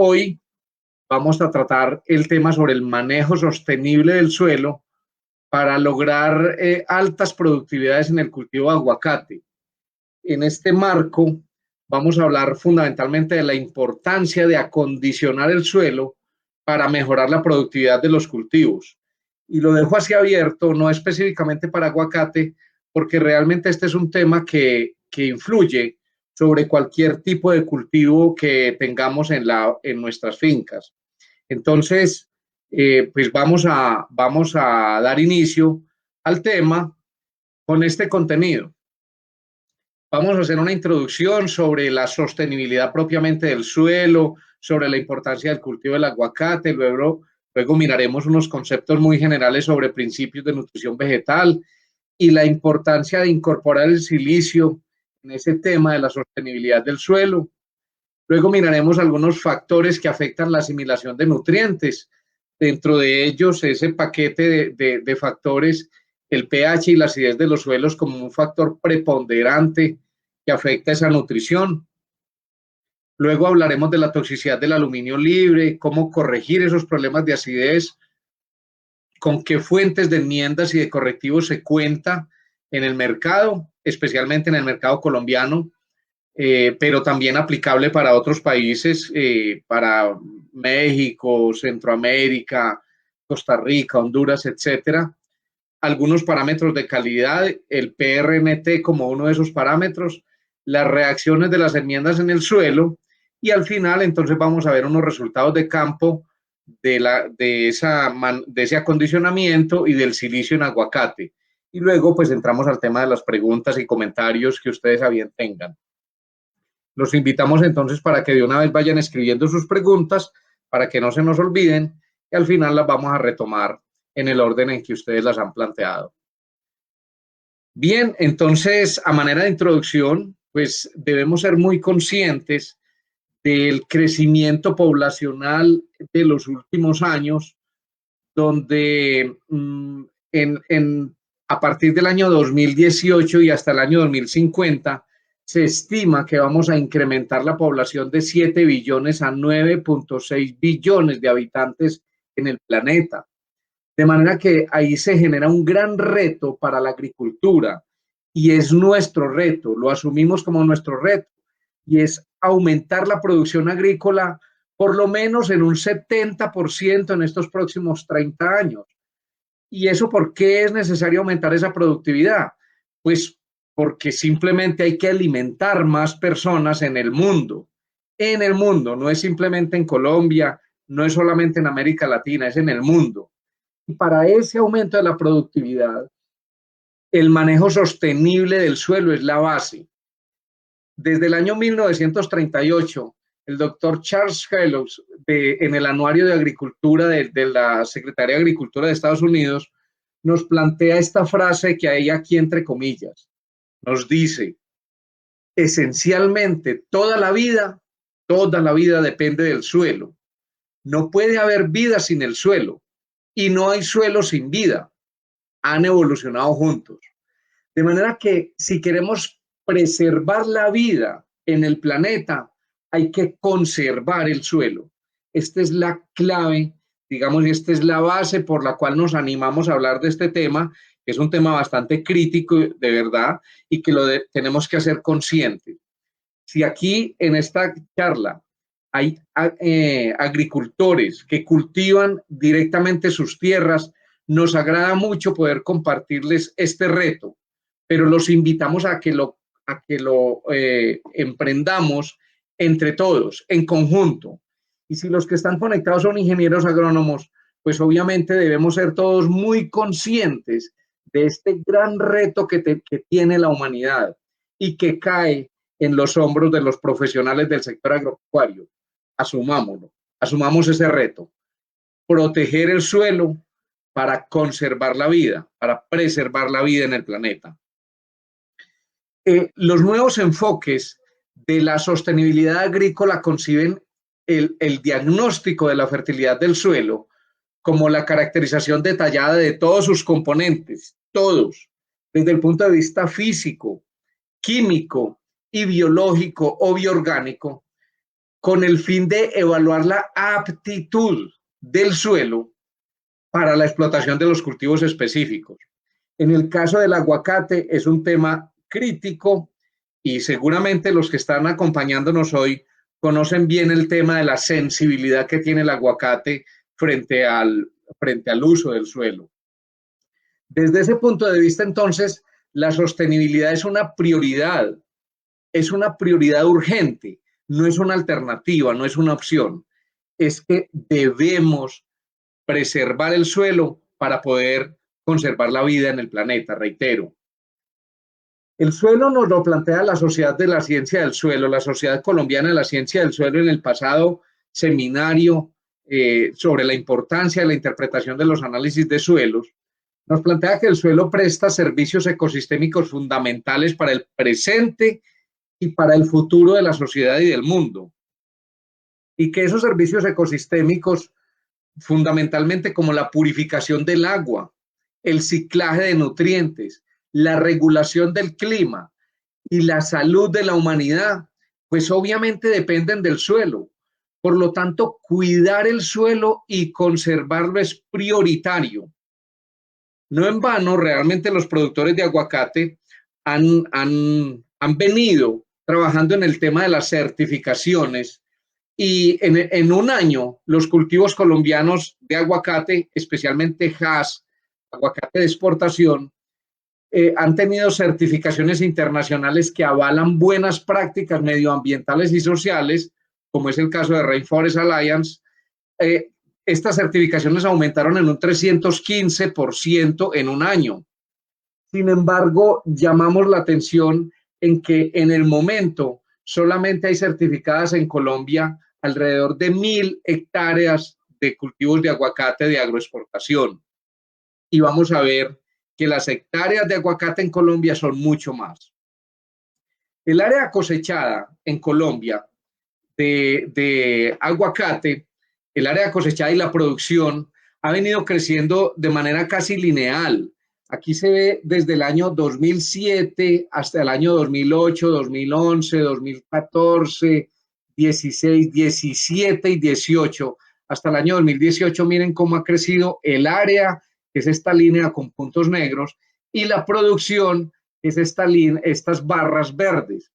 hoy vamos a tratar el tema sobre el manejo sostenible del suelo para lograr altas productividades en el cultivo de aguacate. En este marco vamos a hablar fundamentalmente de la importancia de acondicionar el suelo para mejorar la productividad de los cultivos. Y lo dejo así abierto, no específicamente para aguacate, porque realmente este es un tema que influye sobre cualquier tipo de cultivo que tengamos en nuestras fincas. Entonces, pues vamos a dar inicio al tema con este contenido. Vamos a hacer una introducción sobre la sostenibilidad propiamente del suelo, sobre la importancia del cultivo del aguacate, luego miraremos unos conceptos muy generales sobre principios de nutrición vegetal y la importancia de incorporar el silicio en ese tema de la sostenibilidad del suelo. Luego miraremos algunos factores que afectan la asimilación de nutrientes. Dentro de ellos, ese paquete de factores, el pH y la acidez de los suelos como un factor preponderante que afecta esa nutrición. Luego hablaremos de la toxicidad del aluminio libre, cómo corregir esos problemas de acidez, con qué fuentes de enmiendas y de correctivos se cuenta en el mercado, especialmente en el mercado colombiano, pero también aplicable para otros países, para México, Centroamérica, Costa Rica, Honduras, etcétera. Algunos parámetros de calidad, el PRNT como uno de esos parámetros, las reacciones de las enmiendas en el suelo y al final entonces vamos a ver unos resultados de campo de ese acondicionamiento y del silicio en aguacate. Y luego pues entramos al tema de las preguntas y comentarios que ustedes a bien tengan. Los invitamos entonces para que de una vez vayan escribiendo sus preguntas para que no se nos olviden y al final las vamos a retomar en el orden en que ustedes las han planteado. Bien, entonces, a manera de introducción, pues debemos ser muy conscientes del crecimiento poblacional de los últimos años, donde a partir del año 2018 y hasta el año 2050, se estima que vamos a incrementar la población de 7 billones a 9.6 billones de habitantes en el planeta. De manera que ahí se genera un gran reto para la agricultura y es nuestro reto, lo asumimos como nuestro reto y es aumentar la producción agrícola por lo menos en un 70% en estos próximos 30 años. ¿Y eso por qué es necesario aumentar esa productividad? Pues porque simplemente hay que alimentar más personas en el mundo. En el mundo, no es simplemente en Colombia, no es solamente en América Latina, es en el mundo. Y para ese aumento de la productividad, el manejo sostenible del suelo es la base. Desde el año 1938, el doctor Charles Fellows, en el Anuario de Agricultura de la Secretaría de Agricultura de Estados Unidos, nos plantea esta frase que hay aquí entre comillas. Nos dice, esencialmente toda la vida depende del suelo. No puede haber vida sin el suelo y no hay suelo sin vida. Han evolucionado juntos. De manera que si queremos preservar la vida en el planeta, hay que conservar el suelo. Esta es la clave, digamos, y esta es la base por la cual nos animamos a hablar de este tema, que es un tema bastante crítico de verdad y que tenemos que hacer consciente. Si aquí en esta charla hay agricultores que cultivan directamente sus tierras, nos agrada mucho poder compartirles este reto, pero los invitamos a que lo emprendamos entre todos, en conjunto. Y si los que están conectados son ingenieros agrónomos, pues obviamente debemos ser todos muy conscientes de este gran reto que tiene la humanidad y que cae en los hombros de los profesionales del sector agropecuario. Asumámoslo, asumamos ese reto. Proteger el suelo para conservar la vida, para preservar la vida en el planeta. Los nuevos enfoques de la sostenibilidad agrícola conciben el diagnóstico de la fertilidad del suelo como la caracterización detallada de todos sus componentes, todos, desde el punto de vista físico, químico y biológico o bioorgánico, con el fin de evaluar la aptitud del suelo para la explotación de los cultivos específicos. En el caso del aguacate es un tema crítico y seguramente los que están acompañándonos hoy conocen bien el tema de la sensibilidad que tiene el aguacate frente al uso del suelo. Desde ese punto de vista, entonces, la sostenibilidad es una prioridad urgente, no es una alternativa, no es una opción. Es que debemos preservar el suelo para poder conservar la vida en el planeta, reitero. El suelo nos lo plantea la Sociedad de la Ciencia del Suelo, la Sociedad Colombiana de la Ciencia del Suelo en el pasado seminario sobre la importancia de la interpretación de los análisis de suelos. Nos plantea que el suelo presta servicios ecosistémicos fundamentales para el presente y para el futuro de la sociedad y del mundo. Y que esos servicios ecosistémicos, fundamentalmente como la purificación del agua, el ciclaje de nutrientes, la regulación del clima y la salud de la humanidad, pues obviamente dependen del suelo. Por lo tanto, cuidar el suelo y conservarlo es prioritario. No en vano, realmente los productores de aguacate han venido trabajando en el tema de las certificaciones y en un año los cultivos colombianos de aguacate, especialmente Hass, aguacate de exportación, han tenido certificaciones internacionales que avalan buenas prácticas medioambientales y sociales, como es el caso de Rainforest Alliance. Estas certificaciones aumentaron en un 315% en un año. Sin embargo, llamamos la atención en que en el momento solamente hay certificadas en Colombia alrededor de 1.000 hectáreas de cultivos de aguacate de agroexportación. Y vamos a ver que las hectáreas de aguacate en Colombia son mucho más. El área cosechada en Colombia de aguacate, el área cosechada y la producción ha venido creciendo de manera casi lineal. Aquí se ve desde el año 2007 hasta el año 2008, 2011, 2014, 16, 17 y 18. Hasta el año 2018, miren cómo ha crecido el área, que es esta línea con puntos negros, y la producción, que es estas barras verdes.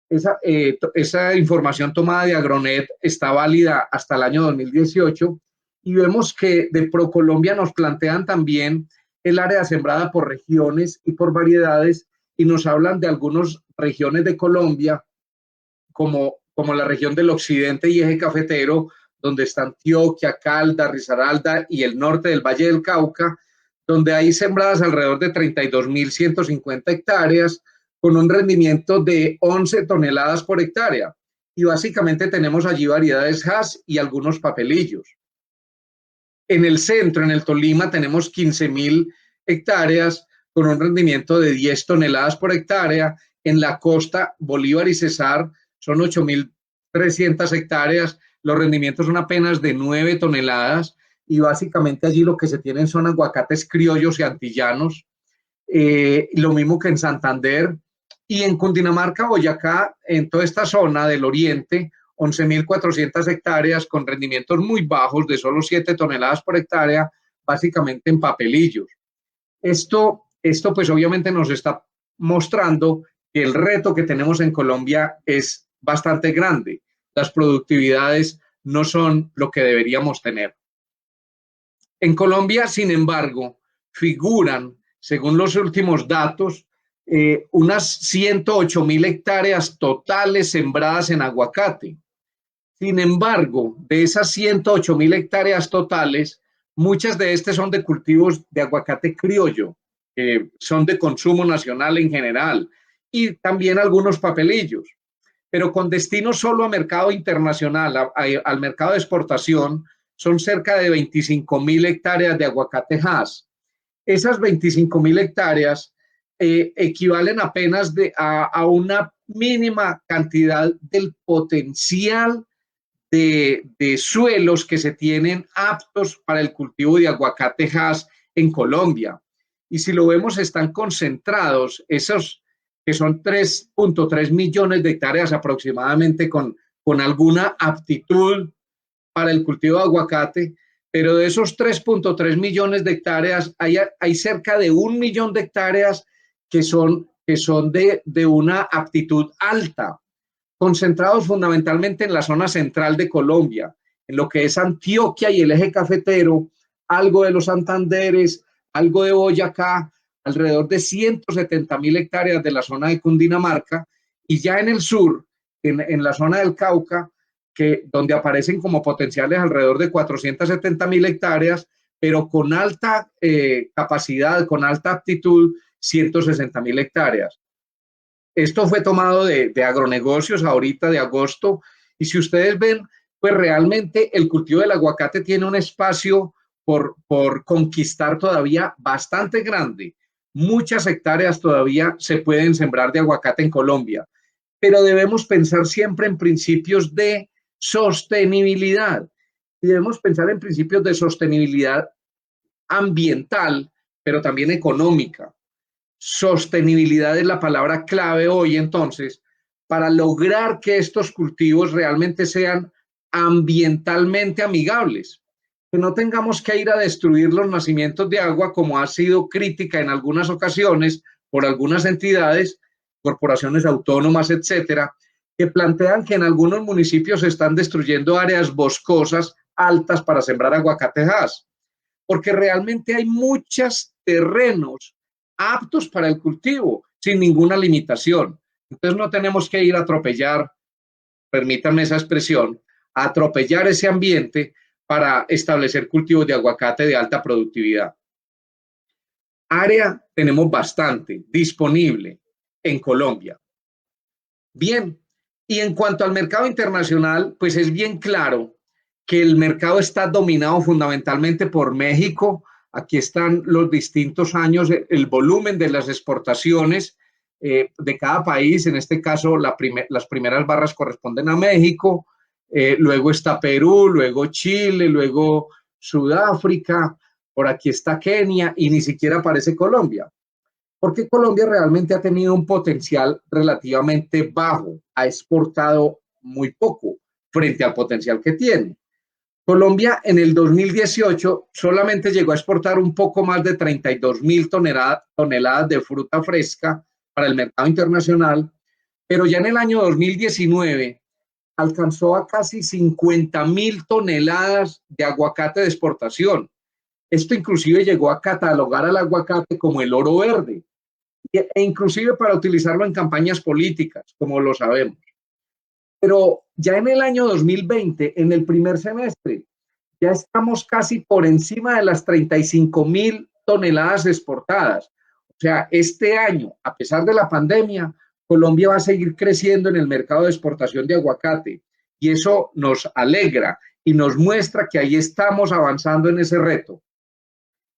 Esa información tomada de Agronet está válida hasta el año 2018 y vemos que de ProColombia nos plantean también el área sembrada por regiones y por variedades y nos hablan de algunas regiones de Colombia como la región del occidente y eje cafetero, donde está Antioquia, Caldas, Risaralda y el norte del Valle del Cauca, donde hay sembradas alrededor de 32.150 hectáreas, con un rendimiento de 11 toneladas por hectárea. Y básicamente tenemos allí variedades Hass y algunos papelillos. En el centro, en el Tolima, tenemos 15.000 hectáreas con un rendimiento de 10 toneladas por hectárea. En la costa, Bolívar y Cesar, son 8.300 hectáreas. Los rendimientos son apenas de 9 toneladas. Y básicamente allí lo que se tienen son aguacates criollos y antillanos. Lo mismo que en Santander. Y en Cundinamarca, Boyacá, en toda esta zona del oriente, 11.400 hectáreas con rendimientos muy bajos de solo 7 toneladas por hectárea, básicamente en papelillos. Esto pues obviamente nos está mostrando que el reto que tenemos en Colombia es bastante grande. Las productividades no son lo que deberíamos tener. En Colombia, sin embargo, figuran, según los últimos datos, unas 108.000 hectáreas totales sembradas en aguacate. Sin embargo, de esas 108.000 hectáreas totales, muchas de estas son de cultivos de aguacate criollo, que son de consumo nacional en general, y también algunos papelillos. Pero con destino solo a mercado internacional, al mercado de exportación, son cerca de 25.000 hectáreas de aguacate Hass. Esas 25.000 hectáreas equivalen apenas a una mínima cantidad del potencial de suelos que se tienen aptos para el cultivo de aguacate Hass en Colombia. Y si lo vemos, están concentrados esos que son 3.3 millones de hectáreas aproximadamente con con alguna aptitud para el cultivo de aguacate, pero de esos 3.3 millones de hectáreas, hay cerca de 1 millón de hectáreas que son de una aptitud alta, concentrados fundamentalmente en la zona central de Colombia, en lo que es Antioquia y el eje cafetero, algo de los Santanderes, algo de Boyacá, alrededor de 170.000 hectáreas de la zona de Cundinamarca, y ya en el sur, en la zona del Cauca, donde aparecen como potenciales alrededor de 470.000 hectáreas, pero con alta capacidad, con alta aptitud, 160.000 hectáreas. Esto fue tomado de agronegocios ahorita de agosto, y si ustedes ven, pues realmente el cultivo del aguacate tiene un espacio por conquistar todavía bastante grande. Muchas hectáreas todavía se pueden sembrar de aguacate en Colombia, pero debemos pensar siempre en principios de sostenibilidad, y debemos pensar en principios de sostenibilidad ambiental, pero también económica. Sostenibilidad es la palabra clave hoy, entonces, para lograr que estos cultivos realmente sean ambientalmente amigables, que no tengamos que ir a destruir los nacimientos de agua, como ha sido crítica en algunas ocasiones por algunas entidades, corporaciones autónomas, etcétera, que plantean que en algunos municipios se están destruyendo áreas boscosas altas para sembrar aguacatejas, porque realmente hay muchos terrenos aptos para el cultivo, sin ninguna limitación. Entonces no tenemos que ir a atropellar, permítanme esa expresión, a atropellar ese ambiente para establecer cultivos de aguacate de alta productividad. Área tenemos bastante disponible en Colombia. Bien, y en cuanto al mercado internacional, pues es bien claro que el mercado está dominado fundamentalmente por México. Aquí están los distintos años, el volumen de las exportaciones de cada país. En este caso, las primeras barras corresponden a México, luego está Perú, luego Chile, luego Sudáfrica, por aquí está Kenia y ni siquiera aparece Colombia, porque Colombia realmente ha tenido un potencial relativamente bajo, ha exportado muy poco frente al potencial que tiene. Colombia en el 2018 solamente llegó a exportar un poco más de 32.000 toneladas de fruta fresca para el mercado internacional, pero ya en el año 2019 alcanzó a casi 50.000 toneladas de aguacate de exportación. Esto inclusive llegó a catalogar al aguacate como el oro verde, e inclusive para utilizarlo en campañas políticas, como lo sabemos. Pero ya en el año 2020, en el primer semestre, ya estamos casi por encima de las 35.000 toneladas exportadas. O sea, este año, a pesar de la pandemia, Colombia va a seguir creciendo en el mercado de exportación de aguacate, y eso nos alegra y nos muestra que ahí estamos avanzando en ese reto.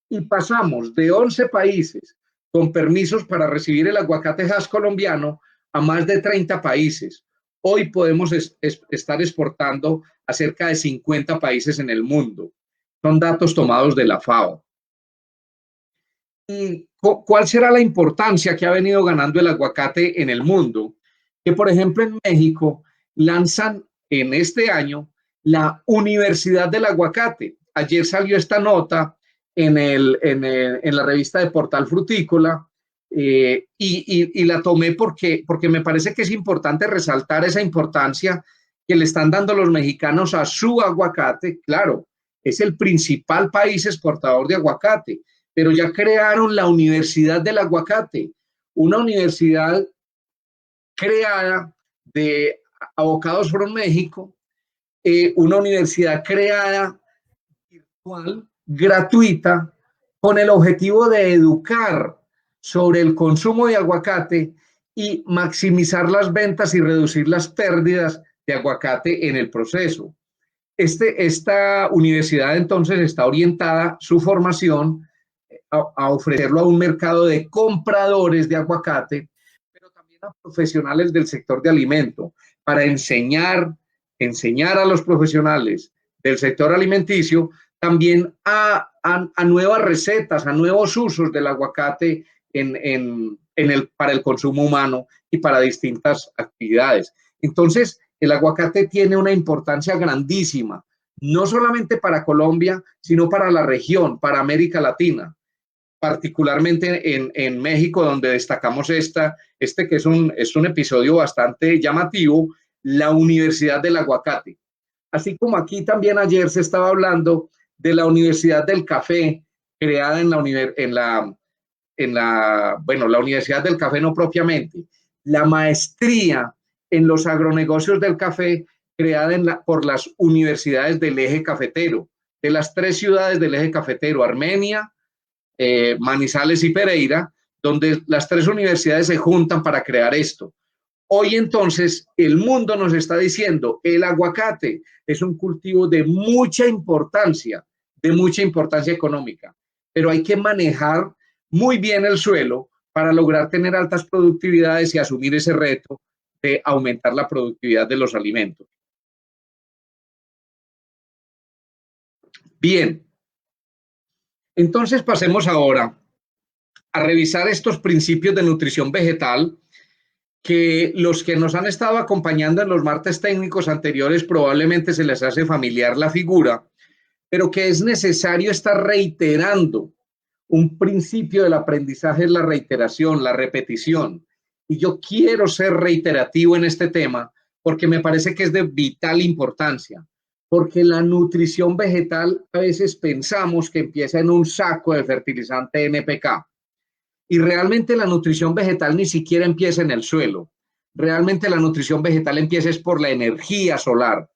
Y pasamos de 11 países con permisos para recibir el aguacate Hass colombiano a más de 30 países. Hoy podemos estar exportando a cerca de 50 países en el mundo. Son datos tomados de la FAO. ¿Y cuál será la importancia que ha venido ganando el aguacate en el mundo? Que, por ejemplo, en México lanzan en este año la Universidad del Aguacate. Ayer salió esta nota en la revista de Portal Frutícola, y la tomé porque me parece que es importante resaltar esa importancia que le están dando los mexicanos a su aguacate. Claro, es el principal país exportador de aguacate, pero ya crearon la Universidad del Aguacate, una universidad creada de Avocados from México, una universidad creada virtual, gratuita, con el objetivo de educar sobre el consumo de aguacate y maximizar las ventas y reducir las pérdidas de aguacate en el proceso. Esta universidad entonces está orientada su formación a ofrecerlo a un mercado de compradores de aguacate, pero también a profesionales del sector de alimento, para enseñar a los profesionales del sector alimenticio también a nuevas recetas, a nuevos usos del aguacate para el consumo humano y para distintas actividades. Entonces, el aguacate tiene una importancia grandísima, no solamente para Colombia, sino para la región, para América Latina, particularmente en México, donde destacamos que es un episodio bastante llamativo, la Universidad del Aguacate. Así como aquí también ayer se estaba hablando de la Universidad del Café, creada la Universidad del Café no propiamente, la maestría en los agronegocios del café creada por las universidades del eje cafetero, de las 3 ciudades del eje cafetero, Armenia, Manizales y Pereira, donde las 3 universidades se juntan para crear esto. Hoy entonces el mundo nos está diciendo, el aguacate es un cultivo de mucha importancia económica, pero hay que manejar muy bien el suelo para lograr tener altas productividades y asumir ese reto de aumentar la productividad de los alimentos. Bien, entonces pasemos ahora a revisar estos principios de nutrición vegetal que los que nos han estado acompañando en los martes técnicos anteriores probablemente se les hace familiar la figura, pero que es necesario estar reiterando. Un principio del aprendizaje es la reiteración, la repetición. Y yo quiero ser reiterativo en este tema porque me parece que es de vital importancia, porque la nutrición vegetal a veces pensamos que empieza en un saco de fertilizante NPK. Y realmente la nutrición vegetal ni siquiera empieza en el suelo. Realmente la nutrición vegetal empieza es por la energía solar.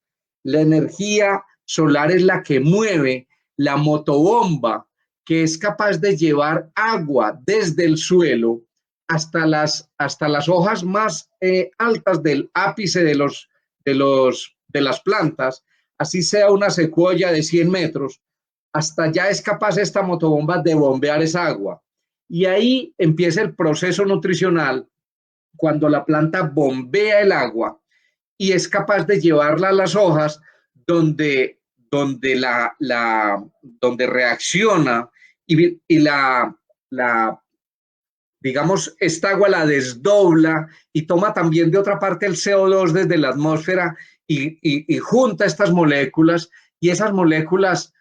La energía solar es la que mueve la motobomba que es capaz de llevar agua desde el suelo hasta las hojas más altas del ápice de las plantas, así sea una secuoya de 100 metros, hasta allá es capaz esta motobomba de bombear esa agua. Y ahí empieza el proceso nutricional cuando la planta bombea el agua y es capaz de llevarla a las hojas donde reacciona y digamos, esta agua la desdobla y toma también de otra parte el CO2 desde la atmósfera y junta estas moléculas y esas moléculas,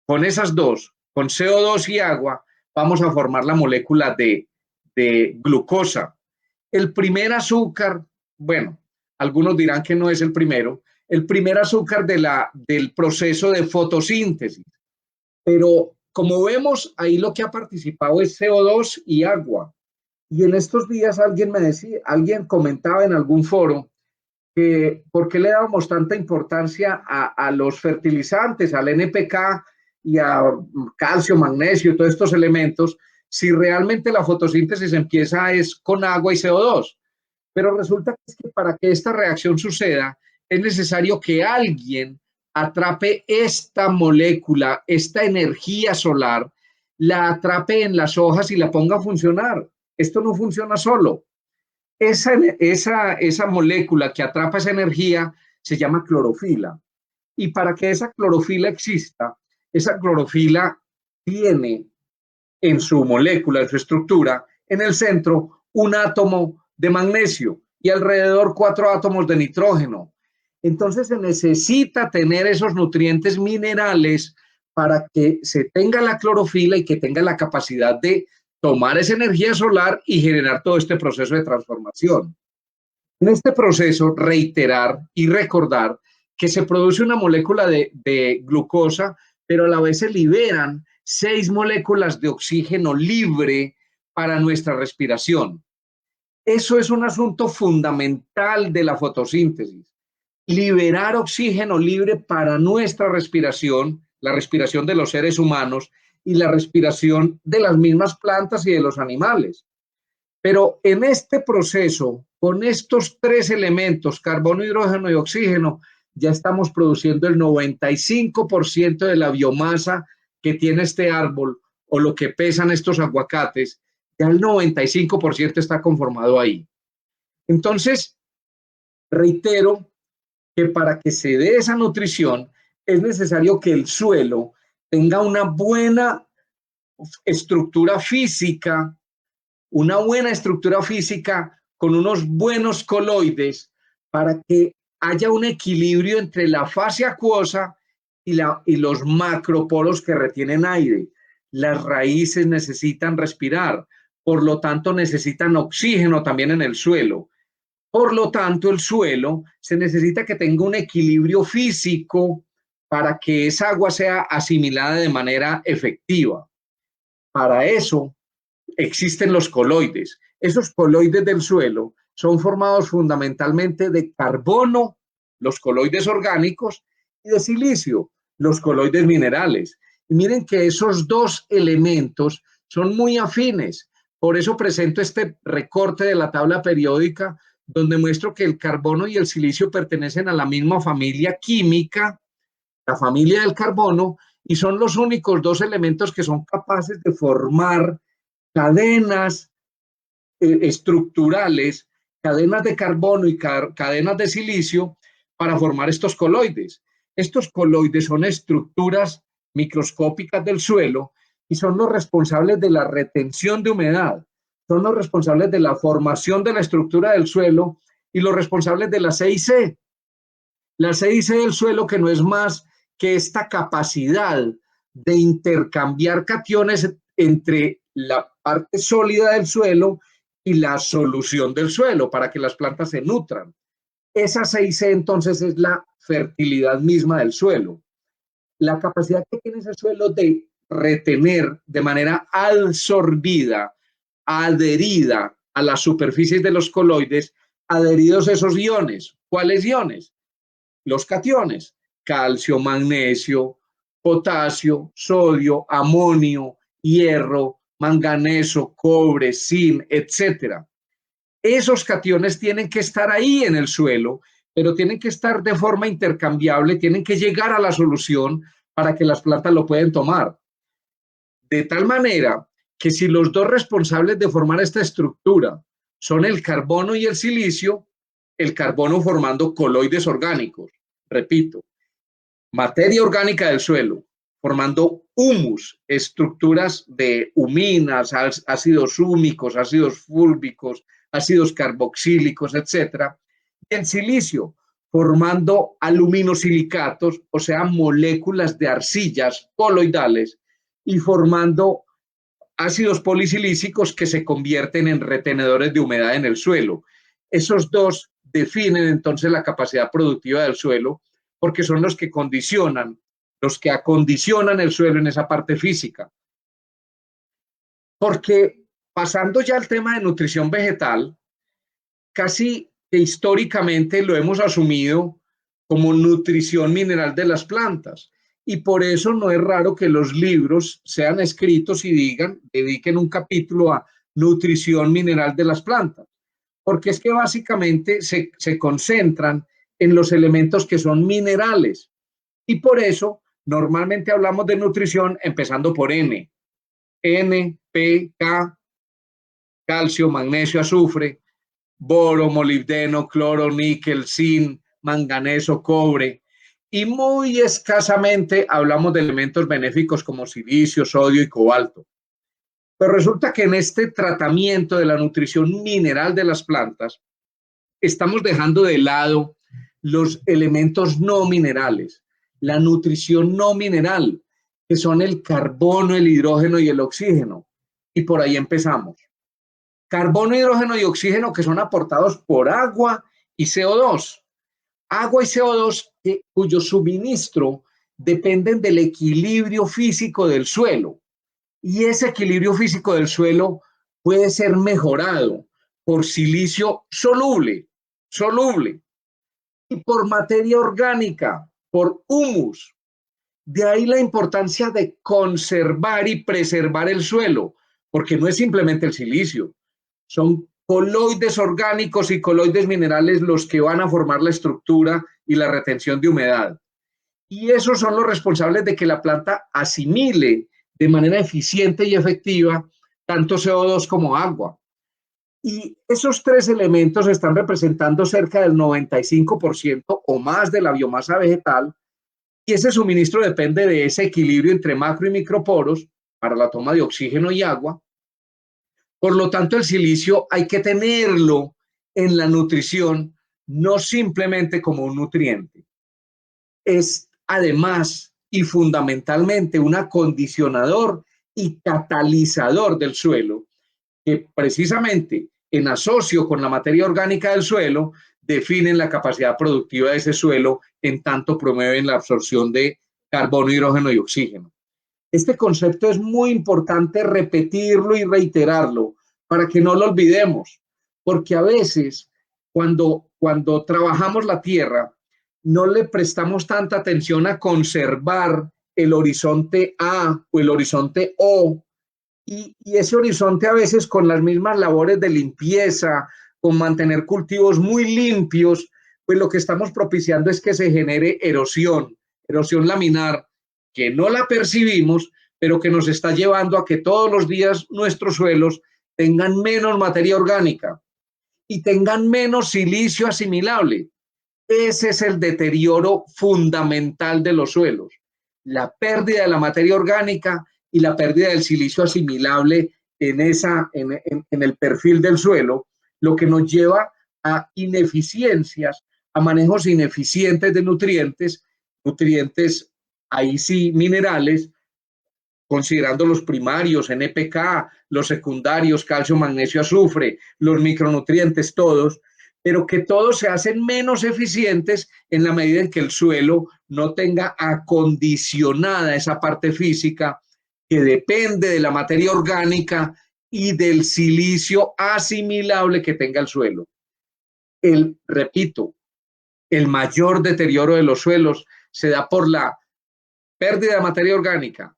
con esas dos, con CO2 y agua, vamos a formar la molécula de glucosa. El primer azúcar, bueno, algunos dirán que no es el primer azúcar del proceso de fotosíntesis. Pero como vemos, ahí lo que ha participado es CO2 y agua. Y en estos días alguien comentaba en algún foro que por qué le dábamos tanta importancia a los fertilizantes, al NPK y a calcio, magnesio, todos estos elementos, si realmente la fotosíntesis empieza es con agua y CO2. Pero resulta que para que esta reacción suceda es necesario que alguien atrape esta molécula, esta energía solar, la atrape en las hojas y la ponga a funcionar. Esto no funciona solo. Esa molécula que atrapa esa energía se llama clorofila. Y para que esa clorofila exista, esa clorofila tiene en su molécula, en su estructura, en el centro, un átomo de magnesio y alrededor 4 átomos de nitrógeno. Entonces se necesita tener esos nutrientes minerales para que se tenga la clorofila y que tenga la capacidad de tomar esa energía solar y generar todo este proceso de transformación. En este proceso, reiterar y recordar que se produce una molécula de glucosa, pero a la vez se liberan 6 moléculas de oxígeno libre para nuestra respiración. Eso es un asunto fundamental de la fotosíntesis. Liberar oxígeno libre para nuestra respiración, la respiración de los seres humanos y la respiración de las mismas plantas y de los animales. Pero en este proceso, con estos 3 elementos, carbono, hidrógeno y oxígeno, ya estamos produciendo el 95% de la biomasa que tiene este árbol o lo que pesan estos aguacates, ya el 95% está conformado ahí. Entonces, reitero que para que se dé esa nutrición es necesario que el suelo tenga una buena estructura física, con unos buenos coloides para que haya un equilibrio entre la fase acuosa y los macroporos que retienen aire. Las raíces necesitan respirar, por lo tanto necesitan oxígeno también en el suelo. Por lo tanto, el suelo se necesita que tenga un equilibrio físico para que esa agua sea asimilada de manera efectiva. Para eso existen los coloides. Esos coloides del suelo son formados fundamentalmente de carbono, los coloides orgánicos, y de silicio, los coloides minerales. Y miren que esos dos elementos son muy afines. Por eso presento este recorte de la tabla periódica donde muestro que el carbono y el silicio pertenecen a la misma familia química, la familia del carbono, y son los únicos dos elementos que son capaces de formar cadenas estructurales, cadenas de carbono y cadenas de silicio para formar estos coloides. Estos coloides son estructuras microscópicas del suelo y son los responsables de la retención de humedad, son los responsables de la formación de la estructura del suelo y los responsables de la C y C. La C y C del suelo, que no es más que esta capacidad de intercambiar cationes entre la parte sólida del suelo y la solución del suelo para que las plantas se nutran. Esa C y C entonces es la fertilidad misma del suelo. La capacidad que tiene ese suelo de retener de manera absorbida, adherida a las superficies de los coloides, adheridos esos iones. ¿Cuáles iones? Los cationes: calcio, magnesio, potasio, sodio, amonio, hierro, manganeso, cobre, zinc, etcétera. Esos cationes tienen que estar ahí en el suelo, pero tienen que estar de forma intercambiable, tienen que llegar a la solución para que las plantas lo puedan tomar. De tal manera que si los dos responsables de formar esta estructura son el carbono y el silicio, el carbono formando coloides orgánicos, repito, materia orgánica del suelo, formando humus, estructuras de huminas, ácidos húmicos, ácidos fúlvicos, ácidos carboxílicos, etcétera, y el silicio, formando aluminosilicatos, o sea, moléculas de arcillas coloidales, y formando ácidos polisilícicos que se convierten en retenedores de humedad en el suelo. Esos dos definen entonces la capacidad productiva del suelo, porque son los que acondicionan el suelo en esa parte física. Porque pasando ya al tema de nutrición vegetal, casi que históricamente lo hemos asumido como nutrición mineral de las plantas. Y por eso no es raro que los libros sean escritos y dediquen un capítulo a nutrición mineral de las plantas. Porque es que básicamente se concentran en los elementos que son minerales. Y por eso normalmente hablamos de nutrición empezando por N. N, P, K, calcio, magnesio, azufre, boro, molibdeno, cloro, níquel, zinc, manganeso, cobre. Y muy escasamente hablamos de elementos benéficos como silicio, sodio y cobalto. Pero resulta que en este tratamiento de la nutrición mineral de las plantas, estamos dejando de lado los elementos no minerales, la nutrición no mineral, que son el carbono, el hidrógeno y el oxígeno. Y por ahí empezamos. Carbono, hidrógeno y oxígeno que son aportados por agua y CO2. Agua y CO2 cuyo suministro dependen del equilibrio físico del suelo. Y ese equilibrio físico del suelo puede ser mejorado por silicio soluble, y por materia orgánica, por humus. De ahí la importancia de conservar y preservar el suelo, porque no es simplemente el silicio, son coloides orgánicos y coloides minerales los que van a formar la estructura y la retención de humedad. Y esos son los responsables de que la planta asimile de manera eficiente y efectiva tanto CO2 como agua. Y esos tres elementos están representando cerca del 95% o más de la biomasa vegetal, y ese suministro depende de ese equilibrio entre macro y microporos para la toma de oxígeno y agua. Por lo tanto, el silicio hay que tenerlo en la nutrición no simplemente como un nutriente, es además y fundamentalmente un acondicionador y catalizador del suelo, que precisamente en asocio con la materia orgánica del suelo definen la capacidad productiva de ese suelo, en tanto promueven la absorción de carbono, hidrógeno y oxígeno. Este concepto es muy importante repetirlo y reiterarlo para que no lo olvidemos, porque a veces cuando trabajamos la tierra no le prestamos tanta atención a conservar el horizonte A o el horizonte O, y ese horizonte a veces con las mismas labores de limpieza, con mantener cultivos muy limpios, pues lo que estamos propiciando es que se genere erosión laminar, que no la percibimos, pero que nos está llevando a que todos los días nuestros suelos tengan menos materia orgánica y tengan menos silicio asimilable. Ese es el deterioro fundamental de los suelos, la pérdida de la materia orgánica y la pérdida del silicio asimilable en el perfil del suelo, lo que nos lleva a ineficiencias, a manejos ineficientes de nutrientes, ahí sí minerales, considerando los primarios, NPK, los secundarios, calcio, magnesio, azufre, los micronutrientes, todos, pero que todos se hacen menos eficientes en la medida en que el suelo no tenga acondicionada esa parte física que depende de la materia orgánica y del silicio asimilable que tenga el suelo. Repito, el mayor deterioro de los suelos se da por la pérdida de materia orgánica,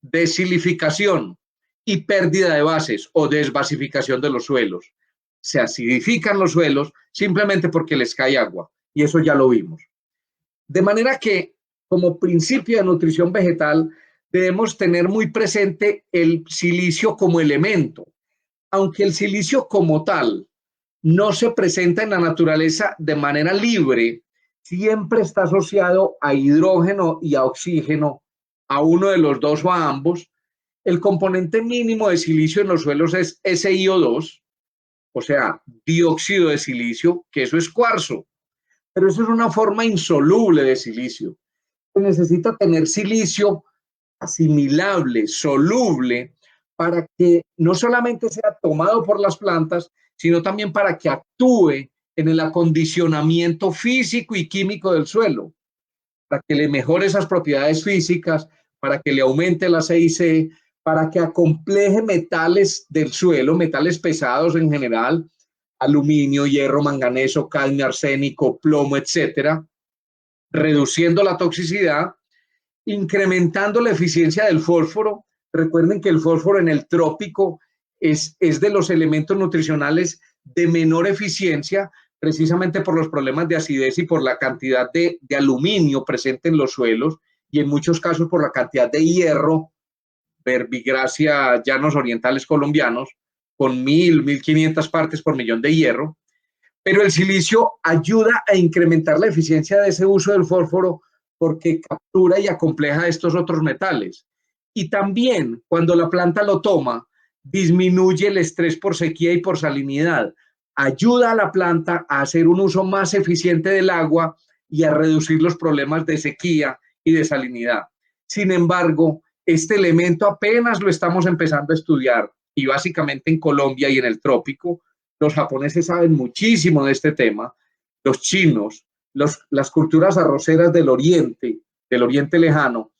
desilificación y pérdida de bases o desbasificación de los suelos. Se acidifican los suelos simplemente porque les cae agua, y eso ya lo vimos. De manera que, como principio de nutrición vegetal, debemos tener muy presente el silicio como elemento. Aunque el silicio como tal no se presenta en la naturaleza de manera libre, siempre está asociado a hidrógeno y a oxígeno, a uno de los dos o a ambos. El componente mínimo de silicio en los suelos es SiO2, o sea, dióxido de silicio, que eso es cuarzo, pero eso es una forma insoluble de silicio. Se necesita tener silicio asimilable, soluble, para que no solamente sea tomado por las plantas, sino también para que actúe en el acondicionamiento físico y químico del suelo, para que le mejore esas propiedades físicas, para que le aumente la CIC, para que acompleje metales del suelo, metales pesados en general, aluminio, hierro, manganeso, cadmio, arsénico, plomo, etcétera, reduciendo la toxicidad, incrementando la eficiencia del fósforo. Recuerden que el fósforo en el trópico es de los elementos nutricionales de menor eficiencia, precisamente por los problemas de acidez y por la cantidad de aluminio presente en los suelos, y en muchos casos por la cantidad de hierro, verbigracia llanos orientales colombianos, con 1.500 partes por millón de hierro. Pero el silicio ayuda a incrementar la eficiencia de ese uso del fósforo porque captura y acompleja estos otros metales. Y también, cuando la planta lo toma, disminuye el estrés por sequía y por salinidad. Ayuda a la planta a hacer un uso más eficiente del agua y a reducir los problemas de sequía y de salinidad. Sin embargo, este elemento apenas lo estamos empezando a estudiar, y básicamente en Colombia y en el trópico. Los japoneses saben muchísimo de este tema, los chinos, las culturas arroceras del oriente lejano,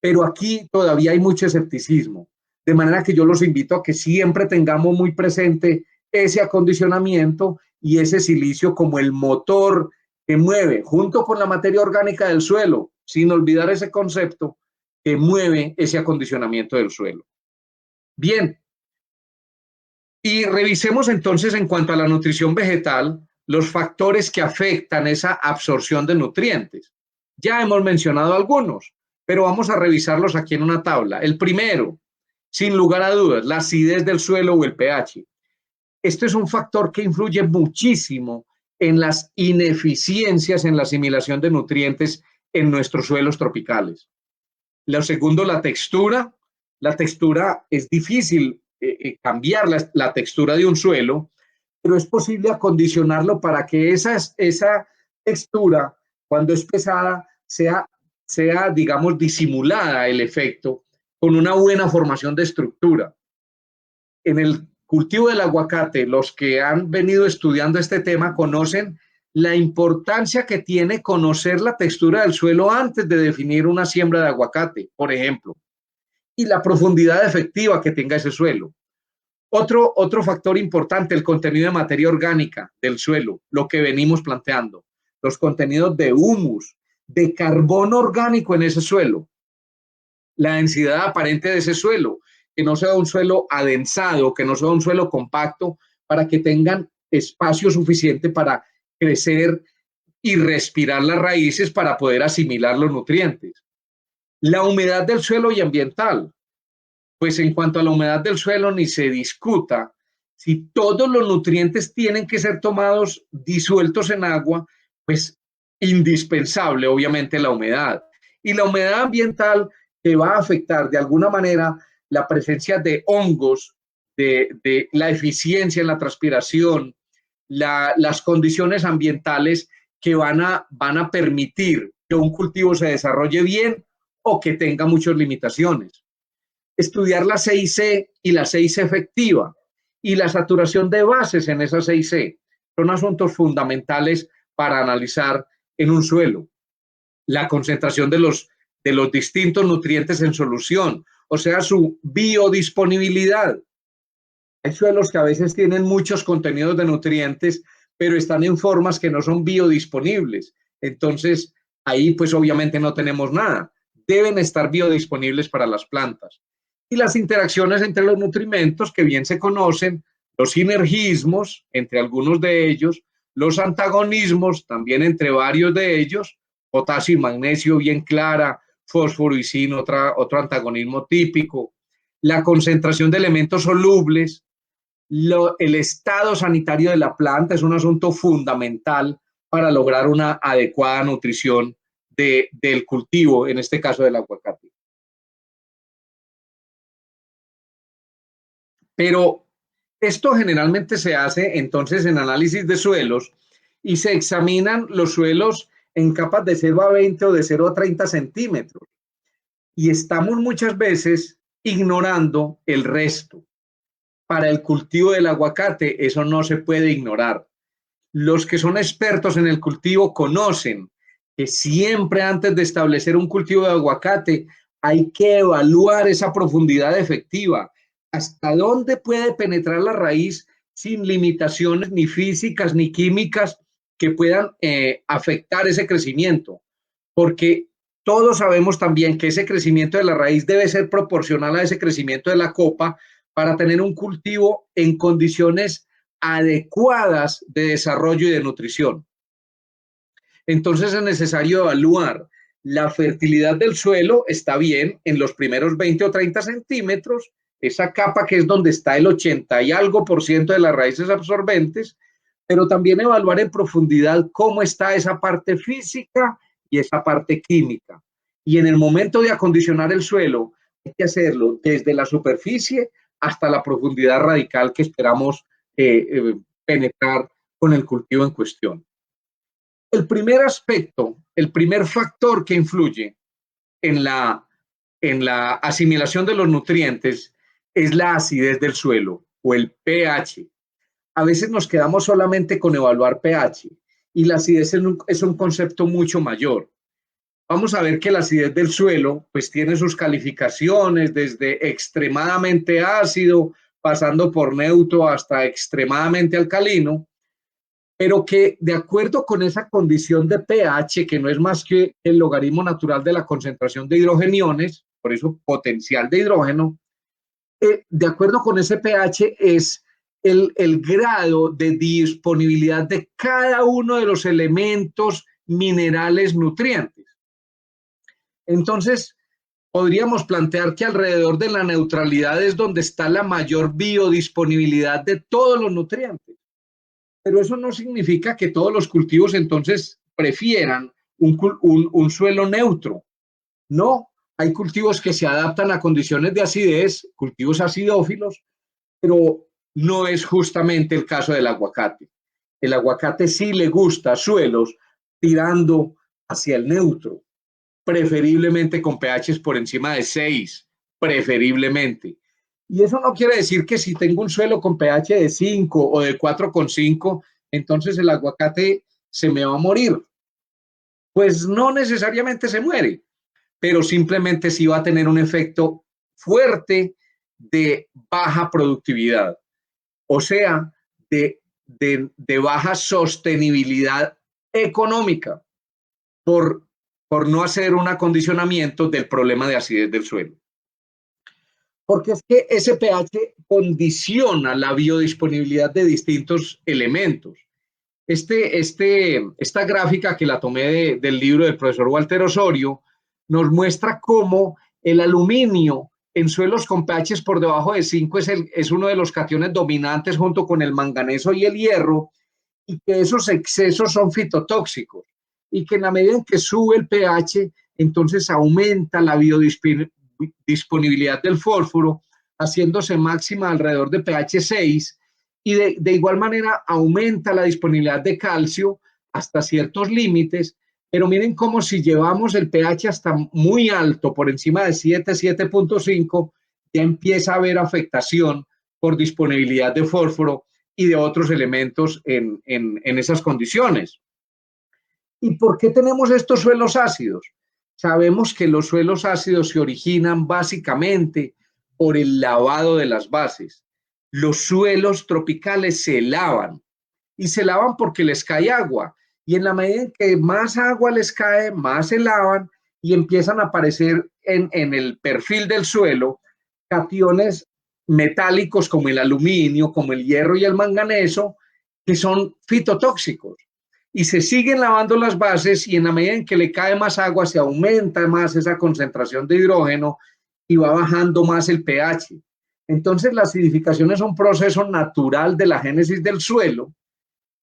pero aquí todavía hay mucho escepticismo, de manera que yo los invito a que siempre tengamos muy presente ese acondicionamiento y ese silicio como el motor que mueve, junto con la materia orgánica del suelo, sin olvidar ese concepto, que mueve ese acondicionamiento del suelo. Bien, y revisemos entonces en cuanto a la nutrición vegetal, los factores que afectan esa absorción de nutrientes. Ya hemos mencionado algunos, pero vamos a revisarlos aquí en una tabla. El primero, sin lugar a dudas, la acidez del suelo o el pH. Esto es un factor que influye muchísimo en las ineficiencias en la asimilación de nutrientes en nuestros suelos tropicales. Lo segundo, la textura. La textura es difícil cambiar la textura de un suelo, pero es posible acondicionarlo para que esa textura, cuando es pesada, sea, digamos, disimulada el efecto con una buena formación de estructura. En el cultivo del aguacate, los que han venido estudiando este tema conocen la importancia que tiene conocer la textura del suelo antes de definir una siembra de aguacate, por ejemplo, y la profundidad efectiva que tenga ese suelo. Otro factor importante, el contenido de materia orgánica del suelo, lo que venimos planteando, los contenidos de humus, de carbono orgánico en ese suelo, la densidad aparente de ese suelo, que no sea un suelo adensado, que no sea un suelo compacto, para que tengan espacio suficiente para crecer y respirar las raíces para poder asimilar los nutrientes. La humedad del suelo y ambiental. Pues en cuanto a la humedad del suelo, ni se discuta. Si todos los nutrientes tienen que ser tomados disueltos en agua, pues indispensable, obviamente, la humedad. Y la humedad ambiental que va a afectar de alguna manera la presencia de hongos, de la eficiencia en la transpiración, las condiciones ambientales que van a permitir que un cultivo se desarrolle bien o que tenga muchas limitaciones. Estudiar la 6C y la 6C efectiva y la saturación de bases en esa 6C son asuntos fundamentales para analizar en un suelo. La concentración de los distintos nutrientes en solución, o sea, su biodisponibilidad. Hay suelos que a veces tienen muchos contenidos de nutrientes, pero están en formas que no son biodisponibles. Entonces, ahí pues obviamente no tenemos nada. Deben estar biodisponibles para las plantas. Y las interacciones entre los nutrimentos que bien se conocen, los sinergismos entre algunos de ellos, los antagonismos también entre varios de ellos, potasio y magnesio bien clara, fósforo y zinc, otro antagonismo típico, la concentración de elementos solubles, el estado sanitario de la planta es un asunto fundamental para lograr una adecuada nutrición del cultivo, en este caso del aguacate. Pero esto generalmente se hace entonces en análisis de suelos y se examinan los suelos en capas de 0 a 20 o de 0 a 30 centímetros. Y estamos muchas veces ignorando el resto. Para el cultivo del aguacate, eso no se puede ignorar. Los que son expertos en el cultivo conocen que siempre antes de establecer un cultivo de aguacate hay que evaluar esa profundidad efectiva, hasta dónde puede penetrar la raíz sin limitaciones ni físicas ni químicas que puedan afectar ese crecimiento, porque todos sabemos también que ese crecimiento de la raíz debe ser proporcional a ese crecimiento de la copa para tener un cultivo en condiciones adecuadas de desarrollo y de nutrición. Entonces es necesario evaluar la fertilidad del suelo, está bien, en los primeros 20 o 30 centímetros, esa capa que es donde está el 80 y algo por ciento de las raíces absorbentes, pero también evaluar en profundidad cómo está esa parte física y esa parte química. Y en el momento de acondicionar el suelo, hay que hacerlo desde la superficie hasta la profundidad radical que esperamos penetrar con el cultivo en cuestión. El primer aspecto, el primer factor que influye en la asimilación de los nutrientes es la acidez del suelo o el pH. A veces nos quedamos solamente con evaluar pH y la acidez es un concepto mucho mayor. Vamos a ver que la acidez del suelo pues tiene sus calificaciones desde extremadamente ácido, pasando por neutro hasta extremadamente alcalino, pero que de acuerdo con esa condición de pH, que no es más que el logaritmo natural de la concentración de hidrogeniones, por eso potencial de hidrógeno, de acuerdo con ese pH es el grado de disponibilidad de cada uno de los elementos minerales nutrientes. Entonces, podríamos plantear que alrededor de la neutralidad es donde está la mayor biodisponibilidad de todos los nutrientes. Pero eso no significa que todos los cultivos entonces prefieran un suelo neutro. No, hay cultivos que se adaptan a condiciones de acidez, cultivos acidófilos, pero no es justamente el caso del aguacate. El aguacate sí le gusta suelos tirando hacia el neutro, preferiblemente con pHs por encima de 6, preferiblemente. Y eso no quiere decir que si tengo un suelo con pH de 5 o de 4,5, entonces el aguacate se me va a morir. Pues no necesariamente se muere, pero simplemente sí va a tener un efecto fuerte de baja productividad, o sea, de baja sostenibilidad económica por, por no hacer un acondicionamiento del problema de acidez del suelo. Porque es que ese pH condiciona la biodisponibilidad de distintos elementos. Esta gráfica que la tomé del libro del profesor Walter Osorio nos muestra cómo el aluminio en suelos con pHs por debajo de 5 es uno de los cationes dominantes junto con el manganeso y el hierro, y que esos excesos son fitotóxicos, y que en la medida en que sube el pH, entonces aumenta la biodisponibilidad del fósforo, haciéndose máxima alrededor de pH 6, y de igual manera aumenta la disponibilidad de calcio hasta ciertos límites, pero miren cómo si llevamos el pH hasta muy alto, por encima de 7, 7.5, ya empieza a haber afectación por disponibilidad de fósforo y de otros elementos en esas condiciones. ¿Y por qué tenemos estos suelos ácidos? Sabemos que los suelos ácidos se originan básicamente por el lavado de las bases. Los suelos tropicales se lavan, y se lavan porque les cae agua, y en la medida en que más agua les cae, más se lavan y empiezan a aparecer en el perfil del suelo cationes metálicos como el aluminio, como el hierro y el manganeso, que son fitotóxicos. Y se siguen lavando las bases, y en la medida en que le cae más agua se aumenta más esa concentración de hidrógeno y va bajando más el pH. Entonces la acidificación es un proceso natural de la génesis del suelo.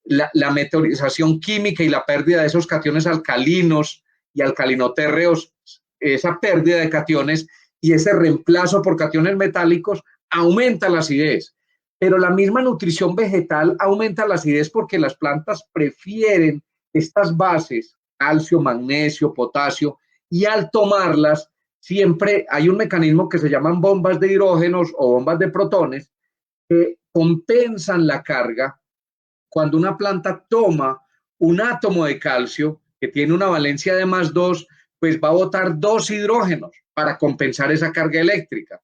La meteorización química y la pérdida de esos cationes alcalinos y alcalinotérreos, esa pérdida de cationes y ese reemplazo por cationes metálicos aumenta la acidez. Pero la misma nutrición vegetal aumenta la acidez porque las plantas prefieren estas bases, calcio, magnesio, potasio, y al tomarlas siempre hay un mecanismo que se llaman bombas de hidrógenos o bombas de protones que compensan la carga. Cuando una planta toma un átomo de calcio que tiene una valencia de +2, pues va a botar 2 hidrógenos para compensar esa carga eléctrica.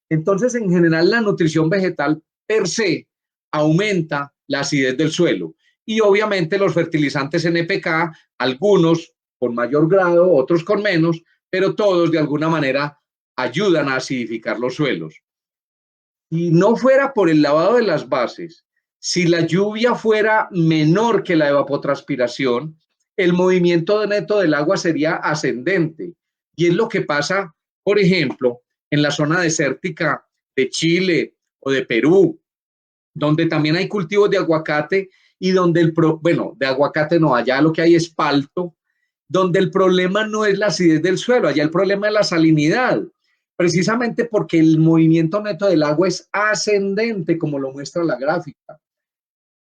Entonces, en general, la nutrición vegetal per se aumenta la acidez del suelo. Y obviamente los fertilizantes NPK, algunos con mayor grado, otros con menos, pero todos de alguna manera ayudan a acidificar los suelos. Si no fuera por el lavado de las bases, si la lluvia fuera menor que la evapotranspiración, el movimiento neto del agua sería ascendente. Y es lo que pasa, por ejemplo, en la zona desértica de Chile o de Perú, donde también hay cultivos de aguacate y donde de aguacate no, allá lo que hay es palto, donde el problema no es la acidez del suelo, allá el problema es la salinidad, precisamente porque el movimiento neto del agua es ascendente, como lo muestra la gráfica.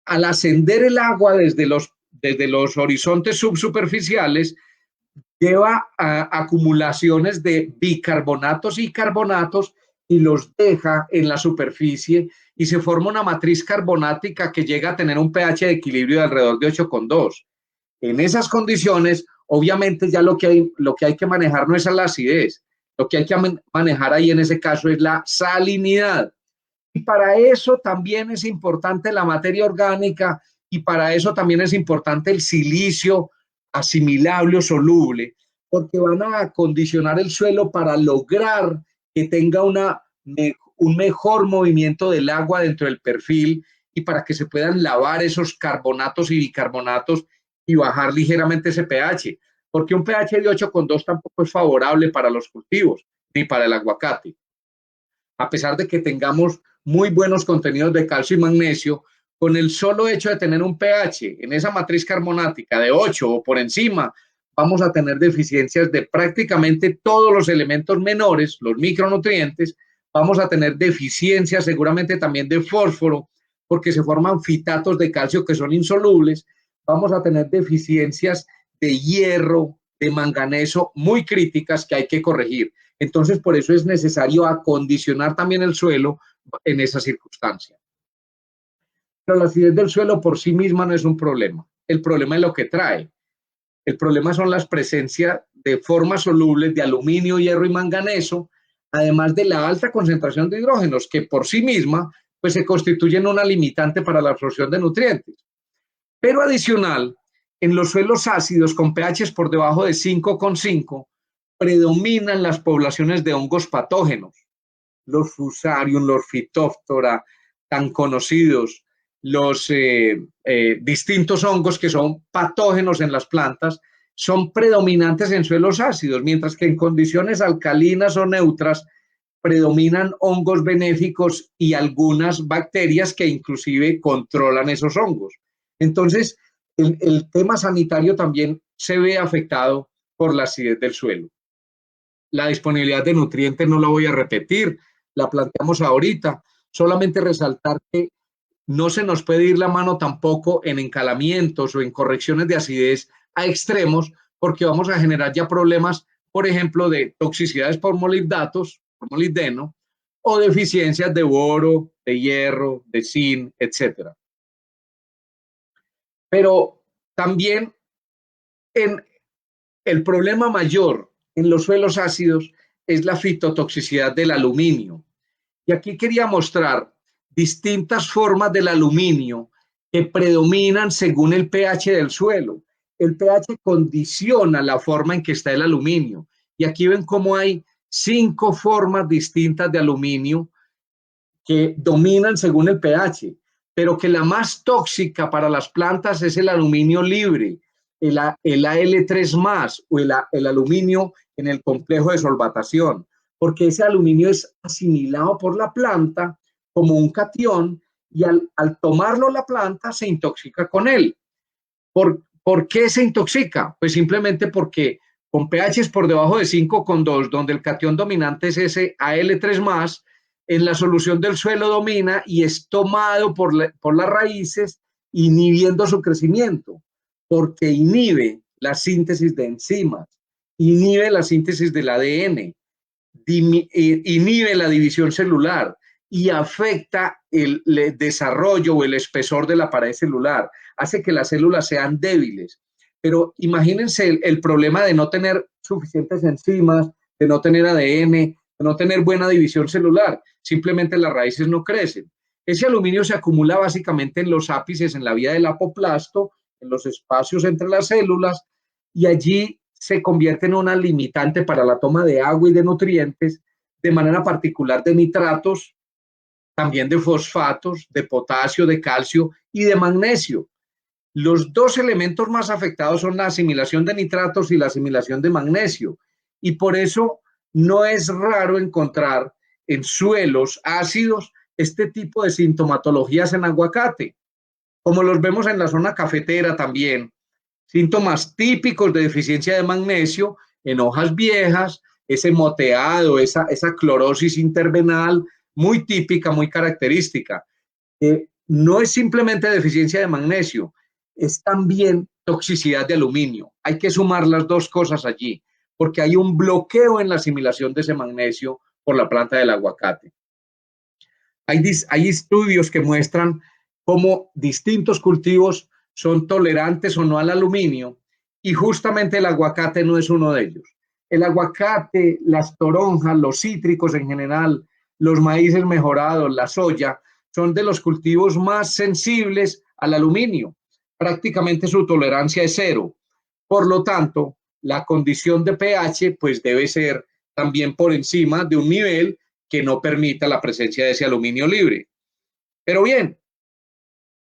Al ascender el agua desde los horizontes subsuperficiales, lleva a acumulaciones de bicarbonatos y carbonatos y los deja en la superficie, y se forma una matriz carbonática que llega a tener un pH de equilibrio de alrededor de 8,2. En esas condiciones, obviamente ya lo que hay que manejar no es la acidez, lo que hay que manejar ahí en ese caso es la salinidad. Y para eso también es importante la materia orgánica, y para eso también es importante el silicio asimilable o soluble, porque van a acondicionar el suelo para lograr que tenga un mejor movimiento del agua dentro del perfil, y para que se puedan lavar esos carbonatos y bicarbonatos y bajar ligeramente ese pH, porque un pH de 8,2 tampoco es favorable para los cultivos ni para el aguacate. A pesar de que tengamos muy buenos contenidos de calcio y magnesio, con el solo hecho de tener un pH en esa matriz carbonática de 8 o por encima, vamos a tener deficiencias de prácticamente todos los elementos menores, los micronutrientes, vamos a tener deficiencias seguramente también de fósforo, porque se forman fitatos de calcio que son insolubles, vamos a tener deficiencias de hierro, de manganeso muy críticas que hay que corregir. Entonces, por eso es necesario acondicionar también el suelo en esa circunstancia. Pero la acidez del suelo por sí misma no es un problema. El problema es lo que trae. El problema son las presencias de formas solubles de aluminio, hierro y manganeso, además de la alta concentración de hidrógenos, que por sí misma pues, se constituyen una limitante para la absorción de nutrientes. Pero adicional, en los suelos ácidos con pHs por debajo de 5,5 predominan las poblaciones de hongos patógenos, los fusarium, los phytophthora, tan conocidos, los distintos hongos que son patógenos en las plantas, son predominantes en suelos ácidos, mientras que en condiciones alcalinas o neutras predominan hongos benéficos y algunas bacterias que inclusive controlan esos hongos. Entonces, el tema sanitario también se ve afectado por la acidez del suelo. La disponibilidad de nutrientes no la voy a repetir, la planteamos ahorita, solamente resaltar que no se nos puede ir la mano tampoco en encalamientos o en correcciones de acidez a extremos, porque vamos a generar ya problemas, por ejemplo, de toxicidades por molibdatos, por molibdeno, o deficiencias de boro, de hierro, de zinc, etcétera. Pero también el problema mayor en los suelos ácidos es la fitotoxicidad del aluminio. Y aquí quería mostrar distintas formas del aluminio que predominan según el pH del suelo. El pH condiciona la forma en que está el aluminio. Y aquí ven cómo hay 5 formas distintas de aluminio que dominan según el pH, pero que la más tóxica para las plantas es el aluminio libre, el Al3+, o el aluminio en el complejo de solvatación, porque ese aluminio es asimilado por la planta como un catión y al tomarlo la planta se intoxica con él. ¿Por qué se intoxica? Pues simplemente porque con pHs por debajo de 5,2, donde el catión dominante es ese Al3+, en la solución del suelo domina y es tomado por las raíces, inhibiendo su crecimiento, porque inhibe la síntesis de enzimas, inhibe la síntesis del ADN, inhibe la división celular y afecta el desarrollo o el espesor de la pared celular, hace que las células sean débiles. Pero imagínense el problema de no tener suficientes enzimas, de no tener ADN, de no tener buena división celular, simplemente las raíces no crecen. Ese aluminio se acumula básicamente en los ápices, en la vía del apoplasto, en los espacios entre las células, y allí se convierte en una limitante para la toma de agua y de nutrientes, de manera particular de nitratos, también de fosfatos, de potasio, de calcio y de magnesio. Los 2 elementos más afectados son la asimilación de nitratos y la asimilación de magnesio, y por eso no es raro encontrar en suelos ácidos este tipo de sintomatologías en aguacate, como los vemos en la zona cafetera también, síntomas típicos de deficiencia de magnesio en hojas viejas, ese moteado, esa clorosis intervenal muy típica, muy característica. No es simplemente deficiencia de magnesio, es también toxicidad de aluminio. Hay que sumar las 2 cosas allí, porque hay un bloqueo en la asimilación de ese magnesio por la planta del aguacate. Hay estudios que muestran cómo distintos cultivos son tolerantes o no al aluminio, y justamente el aguacate no es uno de ellos. El aguacate, las toronjas, los cítricos en general, los maíces mejorados, la soya, son de los cultivos más sensibles al aluminio. Prácticamente su tolerancia es 0. Por lo tanto, la condición de pH pues debe ser también por encima de un nivel que no permita la presencia de ese aluminio libre. Pero bien,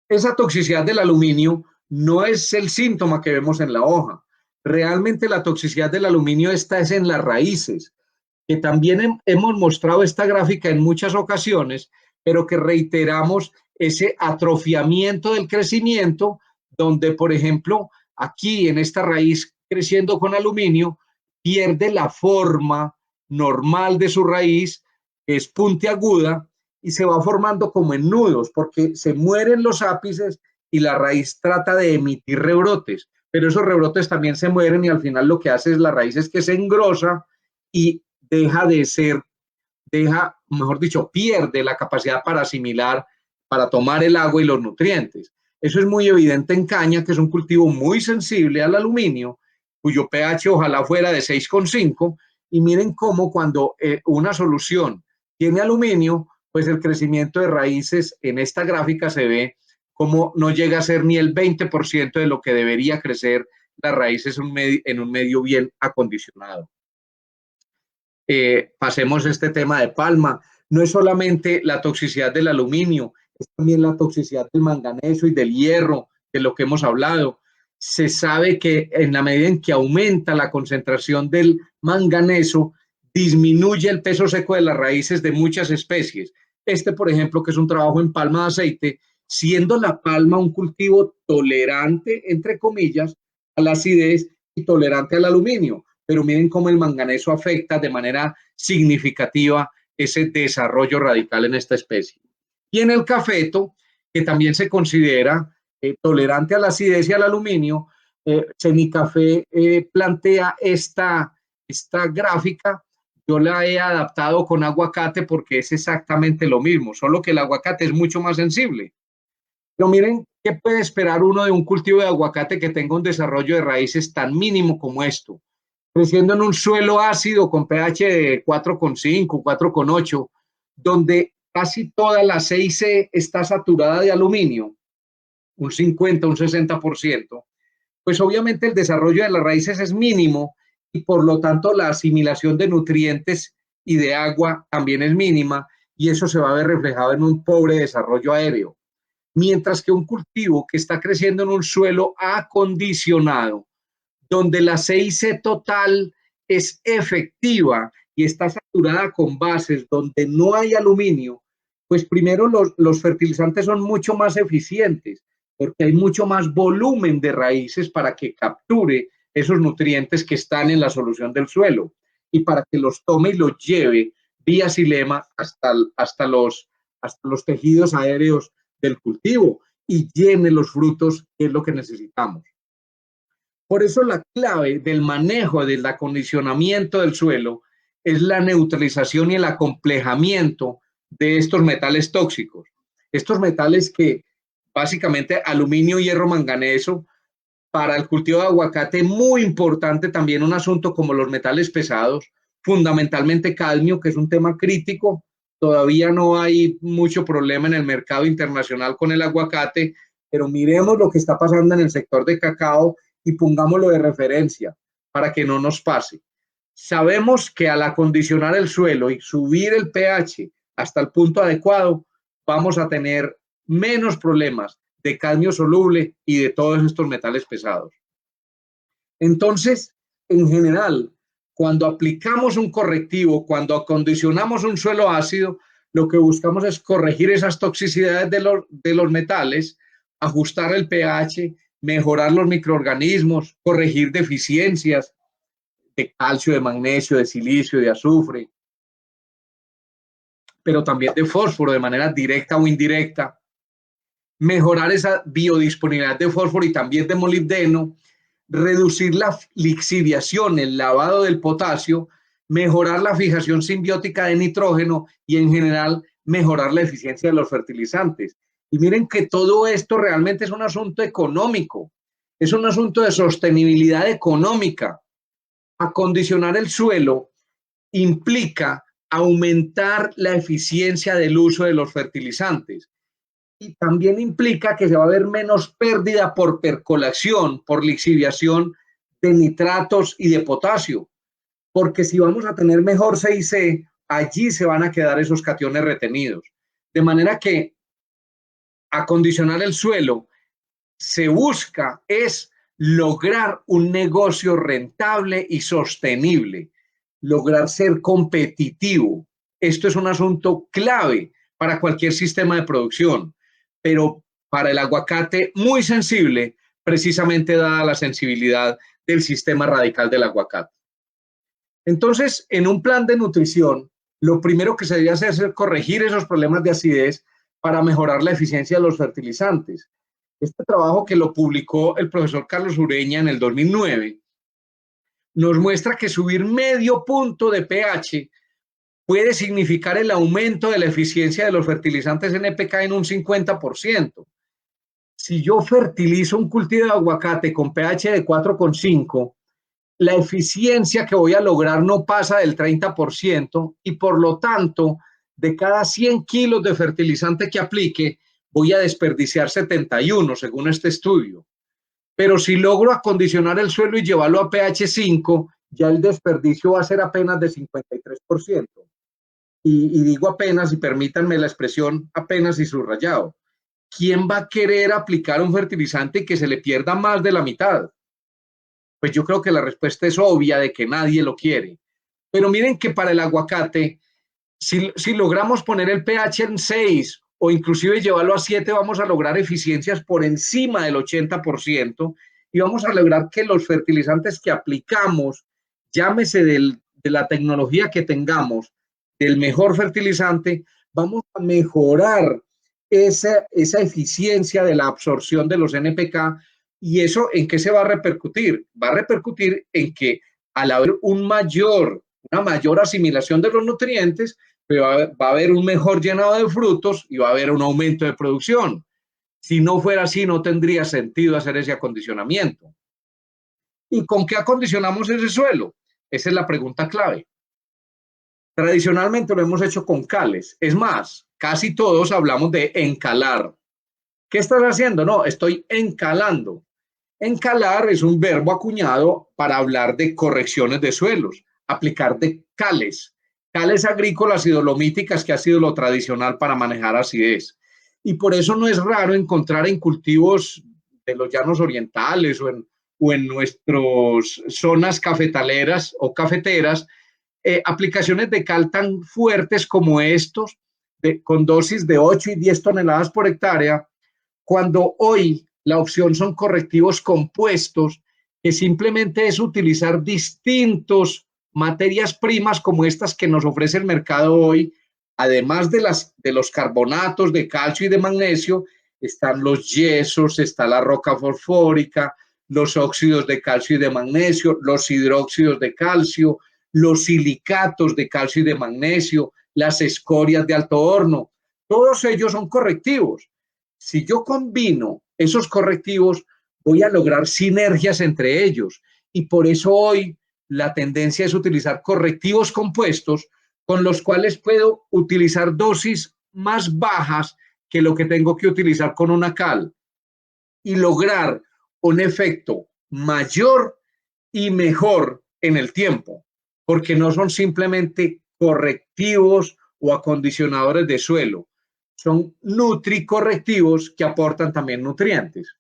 esa toxicidad del aluminio no es el síntoma que vemos en la hoja. Realmente la toxicidad del aluminio está es en las raíces, que también hemos mostrado esta gráfica en muchas ocasiones, pero que reiteramos ese atrofiamiento del crecimiento, donde, por ejemplo, aquí en esta raíz creciendo con aluminio, pierde la forma normal de su raíz que es puntiaguda y se va formando como en nudos, porque se mueren los ápices y la raíz trata de emitir rebrotes, pero esos rebrotes también se mueren y al final lo que hace es la raíz es que se engrosa y deja de ser, mejor dicho, pierde la capacidad para asimilar, para tomar el agua y los nutrientes. Eso es muy evidente en caña, que es un cultivo muy sensible al aluminio, cuyo pH ojalá fuera de 6,5, y miren cómo cuando una solución tiene aluminio, pues el crecimiento de raíces en esta gráfica se ve como no llega a ser ni el 20% de lo que debería crecer las raíces en un medio bien acondicionado. Pasemos este tema de palma. No es solamente la toxicidad del aluminio, es también la toxicidad del manganeso y del hierro, de lo que hemos hablado. Se sabe que en la medida en que aumenta la concentración del manganeso, disminuye el peso seco de las raíces de muchas especies. Este, por ejemplo, que es un trabajo en palma de aceite, siendo la palma un cultivo tolerante, entre comillas, a la acidez y tolerante al aluminio. Pero miren cómo el manganeso afecta de manera significativa ese desarrollo radical en esta especie. Y en el cafeto, que también se considera tolerante a la acidez y al aluminio, Semicafé plantea esta gráfica. Yo la he adaptado con aguacate porque es exactamente lo mismo, solo que el aguacate es mucho más sensible. Pero miren, ¿qué puede esperar uno de un cultivo de aguacate que tenga un desarrollo de raíces tan mínimo como esto? Creciendo en un suelo ácido con pH de 4,5, 4,8, donde casi toda la 6C está saturada de aluminio, un 50, un 60%, pues obviamente el desarrollo de las raíces es mínimo y por lo tanto la asimilación de nutrientes y de agua también es mínima y eso se va a ver reflejado en un pobre desarrollo aéreo. Mientras que un cultivo que está creciendo en un suelo acondicionado, donde la 6C total es efectiva y está saturada con bases donde no hay aluminio, pues primero los fertilizantes son mucho más eficientes porque hay mucho más volumen de raíces para que capture esos nutrientes que están en la solución del suelo y para que los tome y los lleve vía xilema hasta los tejidos aéreos del cultivo y llene los frutos, que es lo que necesitamos. Por eso la clave del manejo, del acondicionamiento del suelo, es la neutralización y el acomplejamiento de estos metales tóxicos. Estos metales que básicamente aluminio, hierro, manganeso, para el cultivo de aguacate, muy importante también un asunto como los metales pesados, fundamentalmente cadmio, que es un tema crítico. Todavía no hay mucho problema en el mercado internacional con el aguacate, pero miremos lo que está pasando en el sector de cacao y pongámoslo de referencia para que no nos pase. Sabemos que al acondicionar el suelo y subir el pH hasta el punto adecuado, vamos a tener menos problemas de cadmio soluble y de todos estos metales pesados. Entonces, en general, cuando aplicamos un correctivo, cuando acondicionamos un suelo ácido, lo que buscamos es corregir esas toxicidades de los metales, ajustar el pH, mejorar los microorganismos, corregir deficiencias de calcio, de magnesio, de silicio, de azufre, pero también de fósforo de manera directa o indirecta, mejorar esa biodisponibilidad de fósforo y también de molibdeno, reducir la lixiviación, el lavado del potasio, mejorar la fijación simbiótica de nitrógeno y en general mejorar la eficiencia de los fertilizantes. Y miren que todo esto realmente es un asunto económico, es un asunto de sostenibilidad económica. Acondicionar el suelo implica aumentar la eficiencia del uso de los fertilizantes y también implica que se va a ver menos pérdida por percolación, por lixiviación de nitratos y de potasio, porque si vamos a tener mejor 6C, allí se van a quedar esos cationes retenidos. De manera que acondicionar el suelo se busca es lograr un negocio rentable y sostenible, lograr ser competitivo. Esto es un asunto clave para cualquier sistema de producción, pero para el aguacate muy sensible, precisamente dada la sensibilidad del sistema radical del aguacate. Entonces, en un plan de nutrición, lo primero que se debe hacer es corregir esos problemas de acidez para mejorar la eficiencia de los fertilizantes. Este trabajo, que lo publicó el profesor Carlos Ureña en el 2009, nos muestra que subir medio punto de pH puede significar el aumento de la eficiencia de los fertilizantes NPK en un 50%. Si yo fertilizo un cultivo de aguacate con pH de 4,5, la eficiencia que voy a lograr no pasa del 30% y por lo tanto, de cada 100 kilos de fertilizante que aplique, voy a desperdiciar 71, según este estudio. Pero si logro acondicionar el suelo y llevarlo a pH 5, ya el desperdicio va a ser apenas de 53%. Y digo apenas, y permítanme la expresión apenas y subrayado. ¿Quién va a querer aplicar un fertilizante que se le pierda más de la mitad? Pues yo creo que la respuesta es obvia, de que nadie lo quiere. Pero miren que para el aguacate, si logramos poner el pH en 6 o inclusive llevarlo a 7, vamos a lograr eficiencias por encima del 80% y vamos a lograr que los fertilizantes que aplicamos, llámese de la tecnología que tengamos, del mejor fertilizante, vamos a mejorar esa eficiencia de la absorción de los NPK. ¿Y eso en qué se va a repercutir? Va a repercutir en que al haber una mayor asimilación de los nutrientes, va a haber un mejor llenado de frutos y va a haber un aumento de producción. Si no fuera así, no tendría sentido hacer ese acondicionamiento. ¿Y con qué acondicionamos ese suelo? Esa es la pregunta clave. Tradicionalmente lo hemos hecho con cales. Es más, casi todos hablamos de encalar. ¿Qué estás haciendo? No, estoy encalando. Encalar es un verbo acuñado para hablar de correcciones de suelos, aplicar de cales agrícolas y dolomíticas, que ha sido lo tradicional para manejar acidez. Y por eso no es raro encontrar en cultivos de los llanos orientales o en nuestras zonas cafetaleras o cafeteras, aplicaciones de cal tan fuertes como estos, con dosis de 8 y 10 toneladas por hectárea, cuando hoy la opción son correctivos compuestos, que simplemente es utilizar distintos materias primas como estas que nos ofrece el mercado hoy. Además de los carbonatos de calcio y de magnesio, están los yesos, está la roca fosfórica, los óxidos de calcio y de magnesio, los hidróxidos de calcio, los silicatos de calcio y de magnesio, las escorias de alto horno. Todos ellos son correctivos. Si yo combino esos correctivos, voy a lograr sinergias entre ellos. Y por eso hoy la tendencia es utilizar correctivos compuestos con los cuales puedo utilizar dosis más bajas que lo que tengo que utilizar con una cal y lograr un efecto mayor y mejor en el tiempo, porque no son simplemente correctivos o acondicionadores de suelo, son nutricorrectivos que aportan también nutrientes.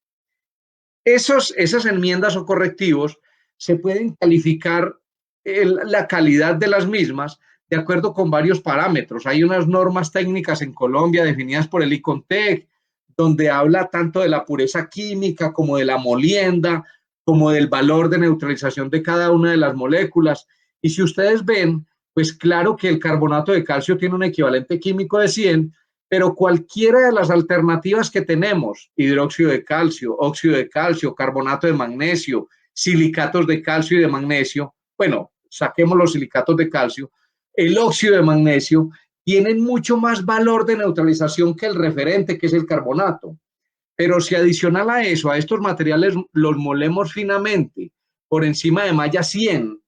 Esas enmiendas o correctivos se pueden calificar la calidad de las mismas de acuerdo con varios parámetros. Hay unas normas técnicas en Colombia definidas por el ICONTEC, donde habla tanto de la pureza química como de la molienda, como del valor de neutralización de cada una de las moléculas. Y si ustedes ven, pues claro que el carbonato de calcio tiene un equivalente químico de 100, pero cualquiera de las alternativas que tenemos, hidróxido de calcio, óxido de calcio, carbonato de magnesio, silicatos de calcio y de magnesio, bueno, saquemos los silicatos de calcio, el óxido de magnesio, tienen mucho más valor de neutralización que el referente, que es el carbonato. Pero si adicional a eso, a estos materiales los molemos finamente por encima de malla 100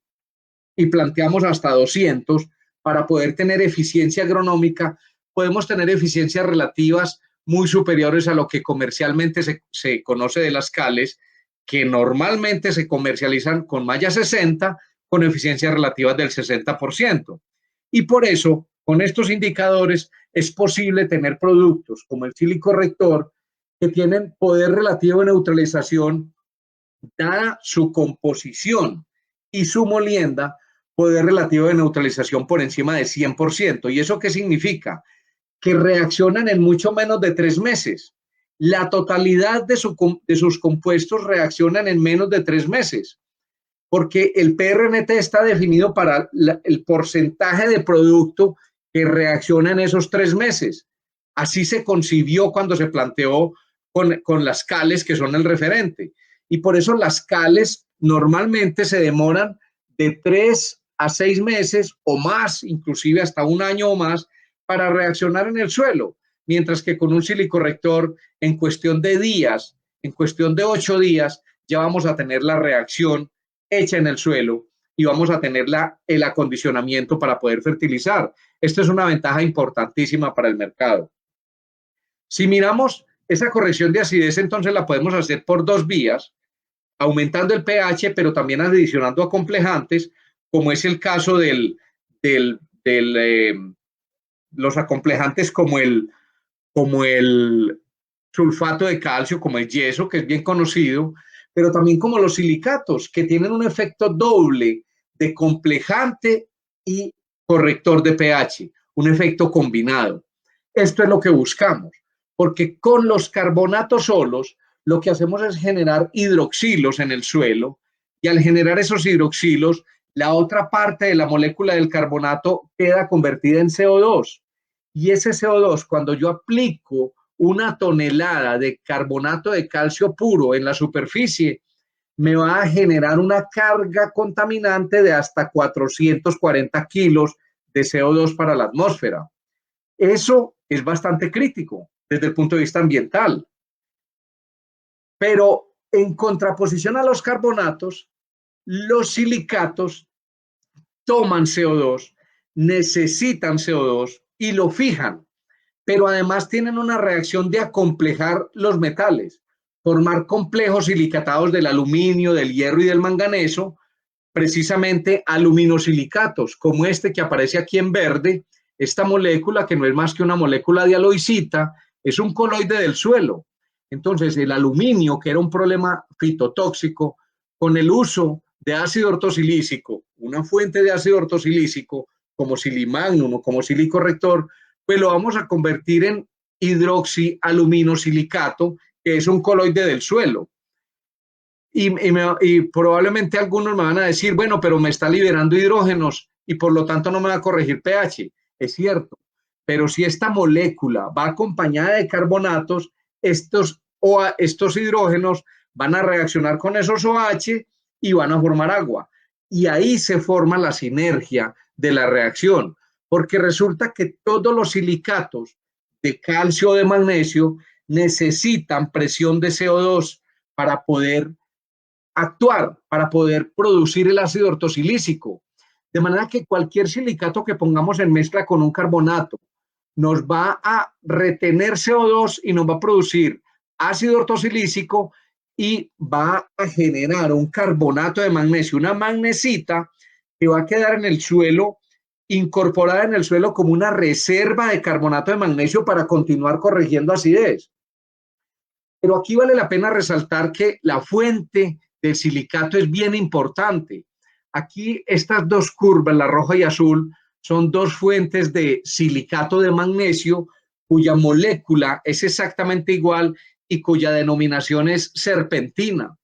y planteamos hasta 200 para poder tener eficiencia agronómica, podemos tener eficiencias relativas muy superiores a lo que comercialmente se conoce de las cales, que normalmente se comercializan con malla 60, con eficiencias relativas del 60%. Y por eso, con estos indicadores, es posible tener productos como el silicorrector que tienen poder relativo de neutralización, dada su composición, y su molienda, poder relativo de neutralización por encima de 100%. ¿Y eso qué significa? Que reaccionan en mucho menos de 3 meses. La totalidad de sus compuestos reaccionan en menos de 3 meses. porque el PRNT está definido para el porcentaje de producto que reacciona en esos 3 meses. Así se concibió cuando se planteó con las CALES, que son el referente. Y por eso las CALES normalmente se demoran de 3 a 6 meses o más, inclusive hasta 1 año o más, para reaccionar en el suelo. Mientras que con un silicorrector, en cuestión de días, en cuestión de 8 días, ya vamos a tener la reacción hecha en el suelo y vamos a tener el acondicionamiento para poder fertilizar. Esto es una ventaja importantísima para el mercado. Si miramos esa corrección de acidez, entonces la podemos hacer por 2 vías, aumentando el pH, pero también adicionando acomplejantes, como es el caso los acomplejantes como el sulfato de calcio, como el yeso, que es bien conocido, pero también como los silicatos, que tienen un efecto doble de complejante y corrector de pH, un efecto combinado. Esto es lo que buscamos, porque con los carbonatos solos, lo que hacemos es generar hidroxilos en el suelo, y al generar esos hidroxilos, la otra parte de la molécula del carbonato queda convertida en CO2. Y ese CO2, cuando yo aplico 1 tonelada de carbonato de calcio puro en la superficie, me va a generar una carga contaminante de hasta 440 kilos de CO2 para la atmósfera. Eso es bastante crítico desde el punto de vista ambiental. Pero en contraposición a los carbonatos, los silicatos toman CO2, necesitan CO2 y lo fijan, pero además tienen una reacción de acomplejar los metales, formar complejos silicatados del aluminio, del hierro y del manganeso, precisamente aluminosilicatos, como este que aparece aquí en verde, esta molécula que no es más que una molécula de aloicita, es un coloide del suelo. Entonces, el aluminio, que era un problema fitotóxico, con el uso de ácido ortosilícico, una fuente de ácido ortosilícico, como silimagnum o como silicorrector, pues lo vamos a convertir en hidroxialuminosilicato, que es un coloide del suelo. Y probablemente algunos me van a decir, bueno, pero me está liberando hidrógenos y por lo tanto no me va a corregir pH. Es cierto, pero si esta molécula va acompañada de carbonatos, estos hidrógenos van a reaccionar con esos OH y van a formar agua. Y ahí se forma la sinergia de la reacción, porque resulta que todos los silicatos de calcio o de magnesio necesitan presión de CO2 para poder actuar, para poder producir el ácido ortosilícico. De manera que cualquier silicato que pongamos en mezcla con un carbonato nos va a retener CO2 y nos va a producir ácido ortosilícico y va a generar un carbonato de magnesio, una magnesita que va a quedar en el suelo, incorporada en el suelo como una reserva de carbonato de magnesio para continuar corrigiendo acidez. Pero aquí vale la pena resaltar que la fuente del silicato es bien importante. Aquí estas 2 curvas, la roja y azul, son 2 fuentes de silicato de magnesio cuya molécula es exactamente igual y cuya denominación es serpentina.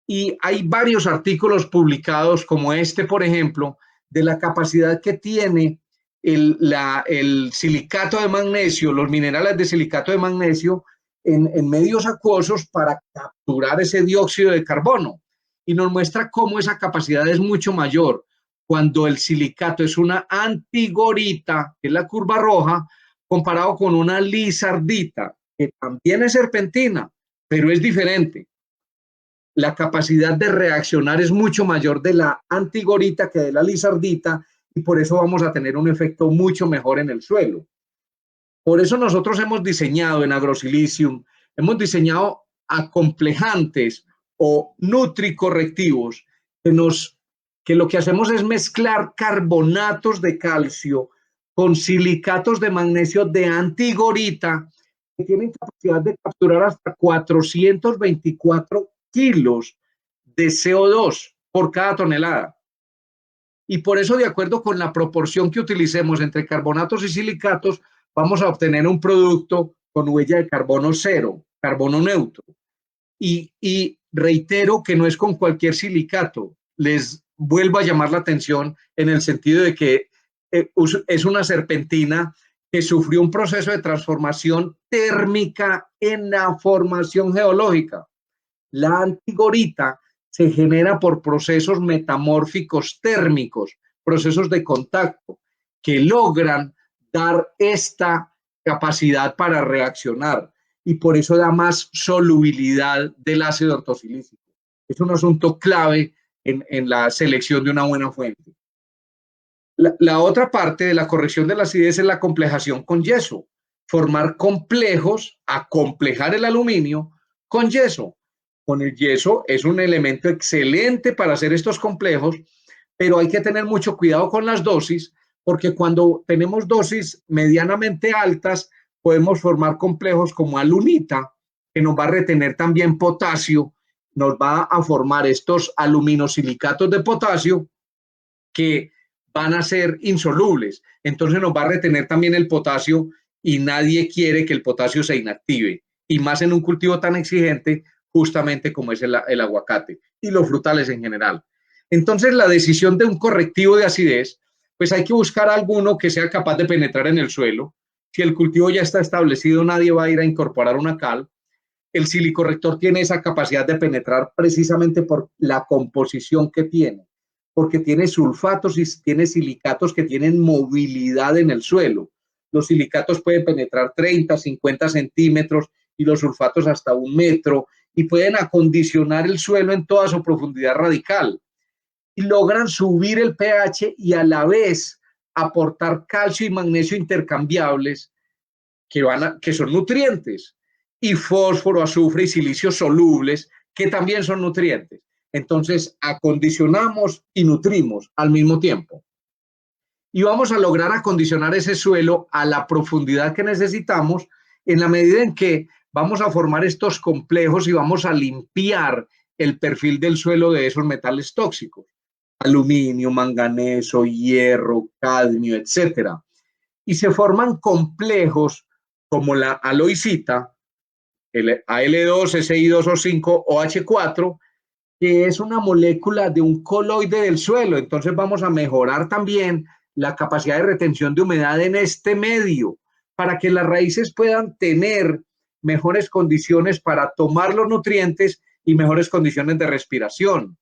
Y hay varios artículos publicados como este, por ejemplo, de la capacidad que tiene el silicato de magnesio, los minerales de silicato de magnesio en medios acuosos para capturar ese dióxido de carbono. Y nos muestra cómo esa capacidad es mucho mayor cuando el silicato es una antigorita, que es la curva roja, comparado con una lizardita, que también es serpentina, pero es diferente. La capacidad de reaccionar es mucho mayor de la antigorita que de la lizardita y por eso vamos a tener un efecto mucho mejor en el suelo. Por eso nosotros hemos diseñado en AgroSilicium, hemos diseñado acomplejantes o nutricorrectivos que lo que hacemos es mezclar carbonatos de calcio con silicatos de magnesio de antigorita que tienen capacidad de capturar hasta 424 kilos de CO2 por cada tonelada. Y por eso, de acuerdo con la proporción que utilicemos entre carbonatos y silicatos, vamos a obtener un producto con huella de carbono cero, carbono neutro. Y reitero que no es con cualquier silicato. les vuelvo a llamar la atención en el sentido de que es una serpentina que sufrió un proceso de transformación térmica en la formación geológica. La antigorita se genera por procesos metamórficos térmicos, procesos de contacto, que logran dar esta capacidad para reaccionar y por eso da más solubilidad del ácido ortosilícico. Es un asunto clave en la selección de una buena fuente. La otra parte de la corrección de la acidez es la complejación con yeso. Formar complejos, acomplejar el aluminio con yeso. Con el yeso es un elemento excelente para hacer estos complejos, pero hay que tener mucho cuidado con las dosis, porque cuando tenemos dosis medianamente altas, podemos formar complejos como alunita, que nos va a retener también potasio, nos va a formar estos aluminosilicatos de potasio que van a ser insolubles. Entonces nos va a retener también el potasio y nadie quiere que el potasio se inactive. Y más en un cultivo tan exigente, justamente como es el aguacate y los frutales en general. Entonces la decisión de un correctivo de acidez, pues hay que buscar alguno que sea capaz de penetrar en el suelo. Si el cultivo ya está establecido, nadie va a ir a incorporar una cal. El silicorrector tiene esa capacidad de penetrar precisamente por la composición que tiene, porque tiene sulfatos y tiene silicatos que tienen movilidad en el suelo. Los silicatos pueden penetrar 30, 50 centímetros y los sulfatos hasta 1 metro y pueden acondicionar el suelo en toda su profundidad radical. Y logran subir el pH y a la vez aportar calcio y magnesio intercambiables que son nutrientes, y fósforo, azufre y silicio solubles, que también son nutrientes. Entonces, acondicionamos y nutrimos al mismo tiempo. Y vamos a lograr acondicionar ese suelo a la profundidad que necesitamos en la medida en que vamos a formar estos complejos y vamos a limpiar el perfil del suelo de esos metales tóxicos, aluminio, manganeso, hierro, cadmio, etcétera. Y se forman complejos como la aloicita, el Al2, Si2O5 o H4, que es una molécula de un coloide del suelo. Entonces vamos a mejorar también la capacidad de retención de humedad en este medio para que las raíces puedan tener mejores condiciones para tomar los nutrientes y mejores condiciones de respiración.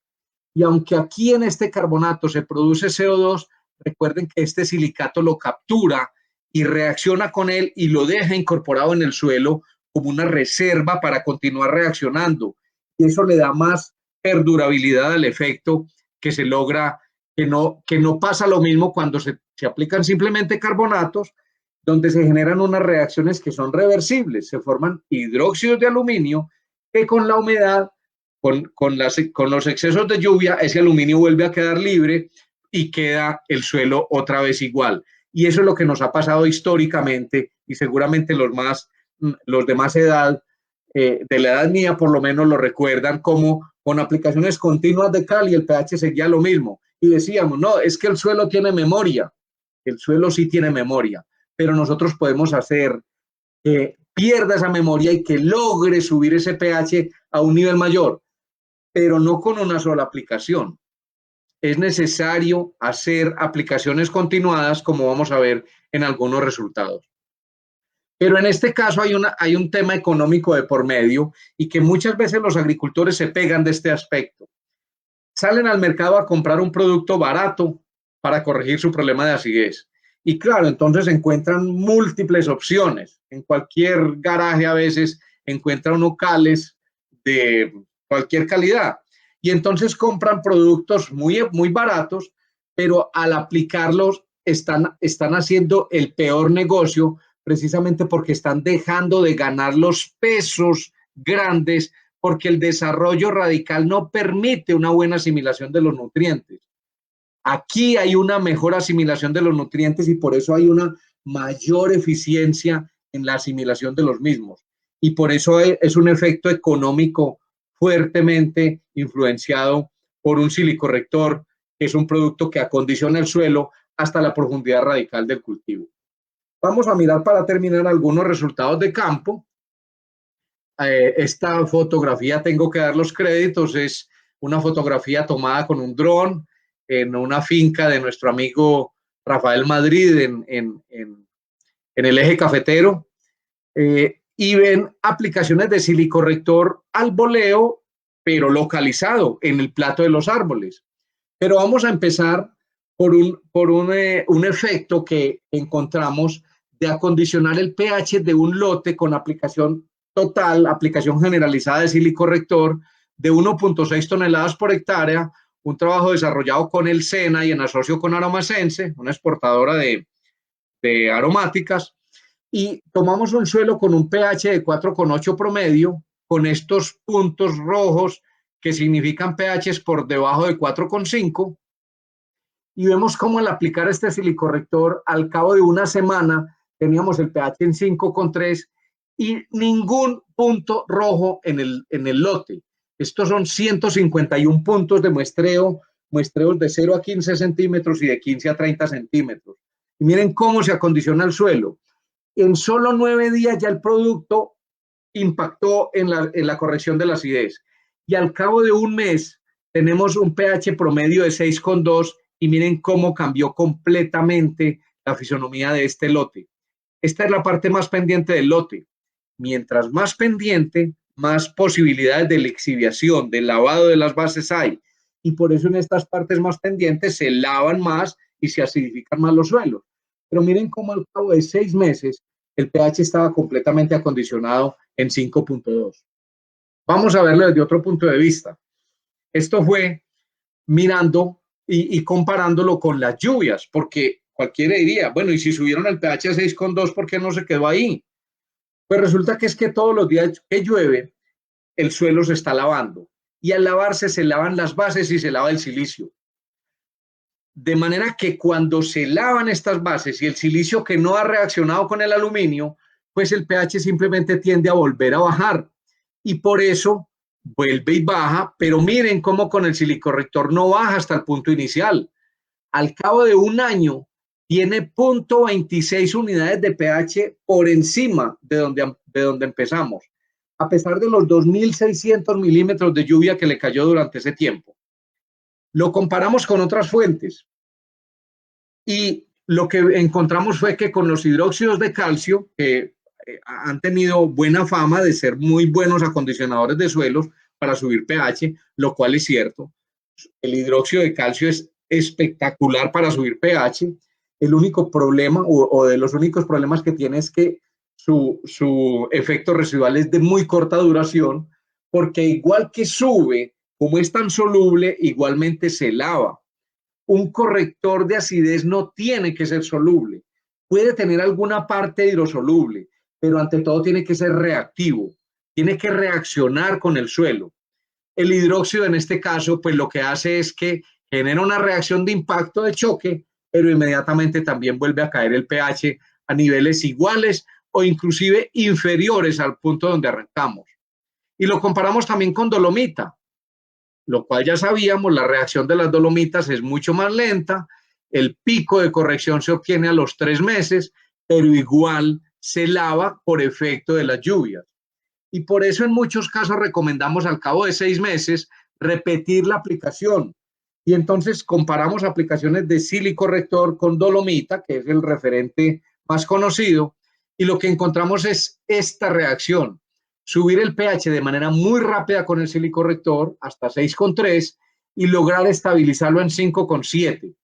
Y aunque aquí en este carbonato se produce CO2, recuerden que este silicato lo captura y reacciona con él y lo deja incorporado en el suelo como una reserva para continuar reaccionando. Y eso le da más perdurabilidad al efecto que se logra, que no pasa lo mismo cuando se aplican simplemente carbonatos, donde se generan unas reacciones que son reversibles. Se forman hidróxidos de aluminio que con la humedad, con los excesos de lluvia, ese aluminio vuelve a quedar libre y queda el suelo otra vez igual. Y eso es lo que nos ha pasado históricamente y seguramente los de más edad, de la edad mía por lo menos lo recuerdan, como con aplicaciones continuas de cal y el pH seguía lo mismo. Y decíamos, no, es que el suelo tiene memoria. El suelo sí tiene memoria, pero nosotros podemos hacer que pierda esa memoria y que logre subir ese pH a un nivel mayor, pero no con una sola aplicación. Es necesario hacer aplicaciones continuadas, como vamos a ver en algunos resultados. Pero en este caso hay un tema económico de por medio y que muchas veces los agricultores se pegan de este aspecto. Salen al mercado a comprar un producto barato para corregir su problema de acidez. Y claro, entonces encuentran múltiples opciones. En cualquier garaje a veces encuentran unos cales de cualquier calidad. Y entonces compran productos muy, muy baratos, pero al aplicarlos están haciendo el peor negocio precisamente porque están dejando de ganar los pesos grandes porque el desarrollo radical no permite una buena asimilación de los nutrientes. Aquí hay una mejor asimilación de los nutrientes y por eso hay una mayor eficiencia en la asimilación de los mismos. Y por eso es un efecto económico fuertemente influenciado por un silicorrector, que es un producto que acondiciona el suelo hasta la profundidad radical del cultivo. Vamos a mirar para terminar algunos resultados de campo. Esta fotografía, tengo que dar los créditos, es una fotografía tomada con un dron en una finca de nuestro amigo Rafael Madrid en el eje cafetero, y ven aplicaciones de silicorrector al voleo, pero localizado en el plato de los árboles. Pero vamos a empezar por un efecto que encontramos de acondicionar el pH de un lote con aplicación total, aplicación generalizada de silicorrector de 1.6 toneladas por hectárea, un trabajo desarrollado con el SENA y en asocio con Aromasense, una exportadora de aromáticas, y tomamos un suelo con un pH de 4,8 promedio, con estos puntos rojos que significan pHs por debajo de 4,5, y vemos cómo al aplicar este silicorrector, al cabo de una semana, teníamos el pH en 5,3 y ningún punto rojo en el lote. Estos son 151 puntos de muestreos de 0 a 15 centímetros y de 15 a 30 centímetros. Y miren cómo se acondiciona el suelo. En solo 9 días ya el producto impactó en la corrección de la acidez. Y al cabo de un mes tenemos un pH promedio de 6,2 y miren cómo cambió completamente la fisonomía de este lote. Esta es la parte más pendiente del lote. Mientras más pendiente, más posibilidades de lixiviación, de lavado de las bases hay. Y por eso en estas partes más pendientes se lavan más y se acidifican más los suelos. Pero miren cómo al cabo de 6 meses el pH estaba completamente acondicionado en 5,2. Vamos a verlo desde otro punto de vista. Esto fue mirando y comparándolo con las lluvias, porque cualquiera diría, bueno, y si subieron el pH a 6,2, ¿por qué no se quedó ahí? Pues resulta que es que todos los días que llueve, el suelo se está lavando, y al lavarse se lavan las bases y se lava el silicio. De manera que cuando se lavan estas bases y el silicio que no ha reaccionado con el aluminio, pues el pH simplemente tiende a volver a bajar. Y por eso vuelve y baja, pero miren cómo con el silicorrector no baja hasta el punto inicial. Al cabo de un año tiene 0.26 unidades de pH por encima de donde empezamos, a pesar de los 2.600 milímetros de lluvia que le cayó durante ese tiempo. Lo comparamos con otras fuentes y lo que encontramos fue que con los hidróxidos de calcio, que han tenido buena fama de ser muy buenos acondicionadores de suelos para subir pH, lo cual es cierto. El hidróxido de calcio es espectacular para subir pH. El único problema o de los únicos problemas que tiene es que su efecto residual es de muy corta duración, porque igual que sube, como es tan soluble, igualmente se lava. Un corrector de acidez no tiene que ser soluble. Puede tener alguna parte hidrosoluble, pero ante todo tiene que ser reactivo. Tiene que reaccionar con el suelo. El hidróxido en este caso, pues lo que hace es que genera una reacción de impacto de choque, pero inmediatamente también vuelve a caer el pH a niveles iguales o inclusive inferiores al punto donde arrancamos. Y lo comparamos también con dolomita, lo cual ya sabíamos, la reacción de las dolomitas es mucho más lenta, el pico de corrección se obtiene a los 3 meses, pero igual se lava por efecto de las lluvias. Y por eso en muchos casos recomendamos al cabo de 6 meses repetir la aplicación. Y entonces comparamos aplicaciones de silicorrector con dolomita, que es el referente más conocido, y lo que encontramos es esta reacción. Subir el pH de manera muy rápida con el silicorrector hasta 6,3 y lograr estabilizarlo en 5,7,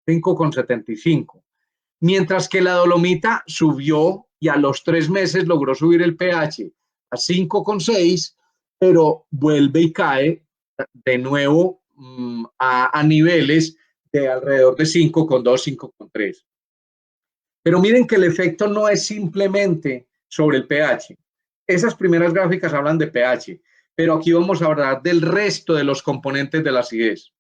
5,75. Mientras que la dolomita subió y a los 3 meses logró subir el pH a 5,6, pero vuelve y cae de nuevo a niveles de alrededor de 5,2, 5,3. Pero miren que el efecto no es simplemente sobre el pH. Esas primeras gráficas hablan de pH, pero aquí vamos a hablar del resto de los componentes de la acidez.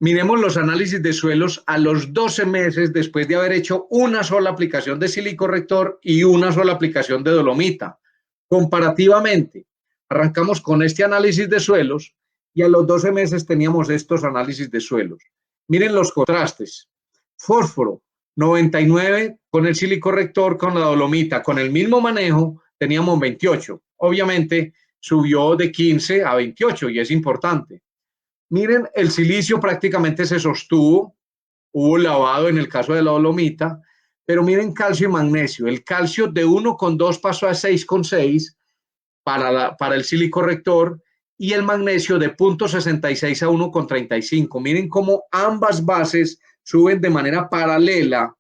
Miremos los análisis de suelos a los 12 meses después de haber hecho una sola aplicación de silicorrector y una sola aplicación de dolomita. Comparativamente, arrancamos con este análisis de suelos y a los 12 meses teníamos estos análisis de suelos. Miren los contrastes. Fósforo, 99 con el silicorrector, con la dolomita, con el mismo manejo teníamos 28. Obviamente subió de 15 a 28 y es importante. Miren, el silicio prácticamente se sostuvo, hubo lavado en el caso de la dolomita, pero miren calcio y magnesio. El calcio de 1,2 pasó a 6,6 para el silicorrector y el magnesio de 0,66 a 1,35. Miren cómo ambas bases suben de manera paralela,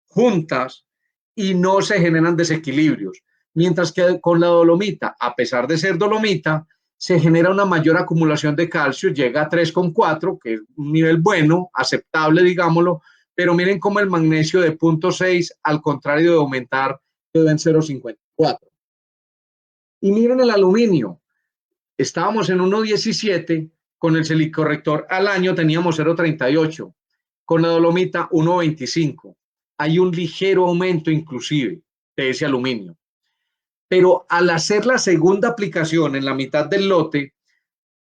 juntas, y no se generan desequilibrios. Mientras que con la dolomita, a pesar de ser dolomita, se genera una mayor acumulación de calcio, llega a 3,4, que es un nivel bueno, aceptable, digámoslo, pero miren cómo el magnesio de 0,6, al contrario de aumentar, quedó en 0,54. Y miren el aluminio, estábamos en 1,17, con el silicorrector al año teníamos 0,38, con la dolomita 1,25. Hay un ligero aumento inclusive de ese aluminio. Pero al hacer la segunda aplicación en la mitad del lote,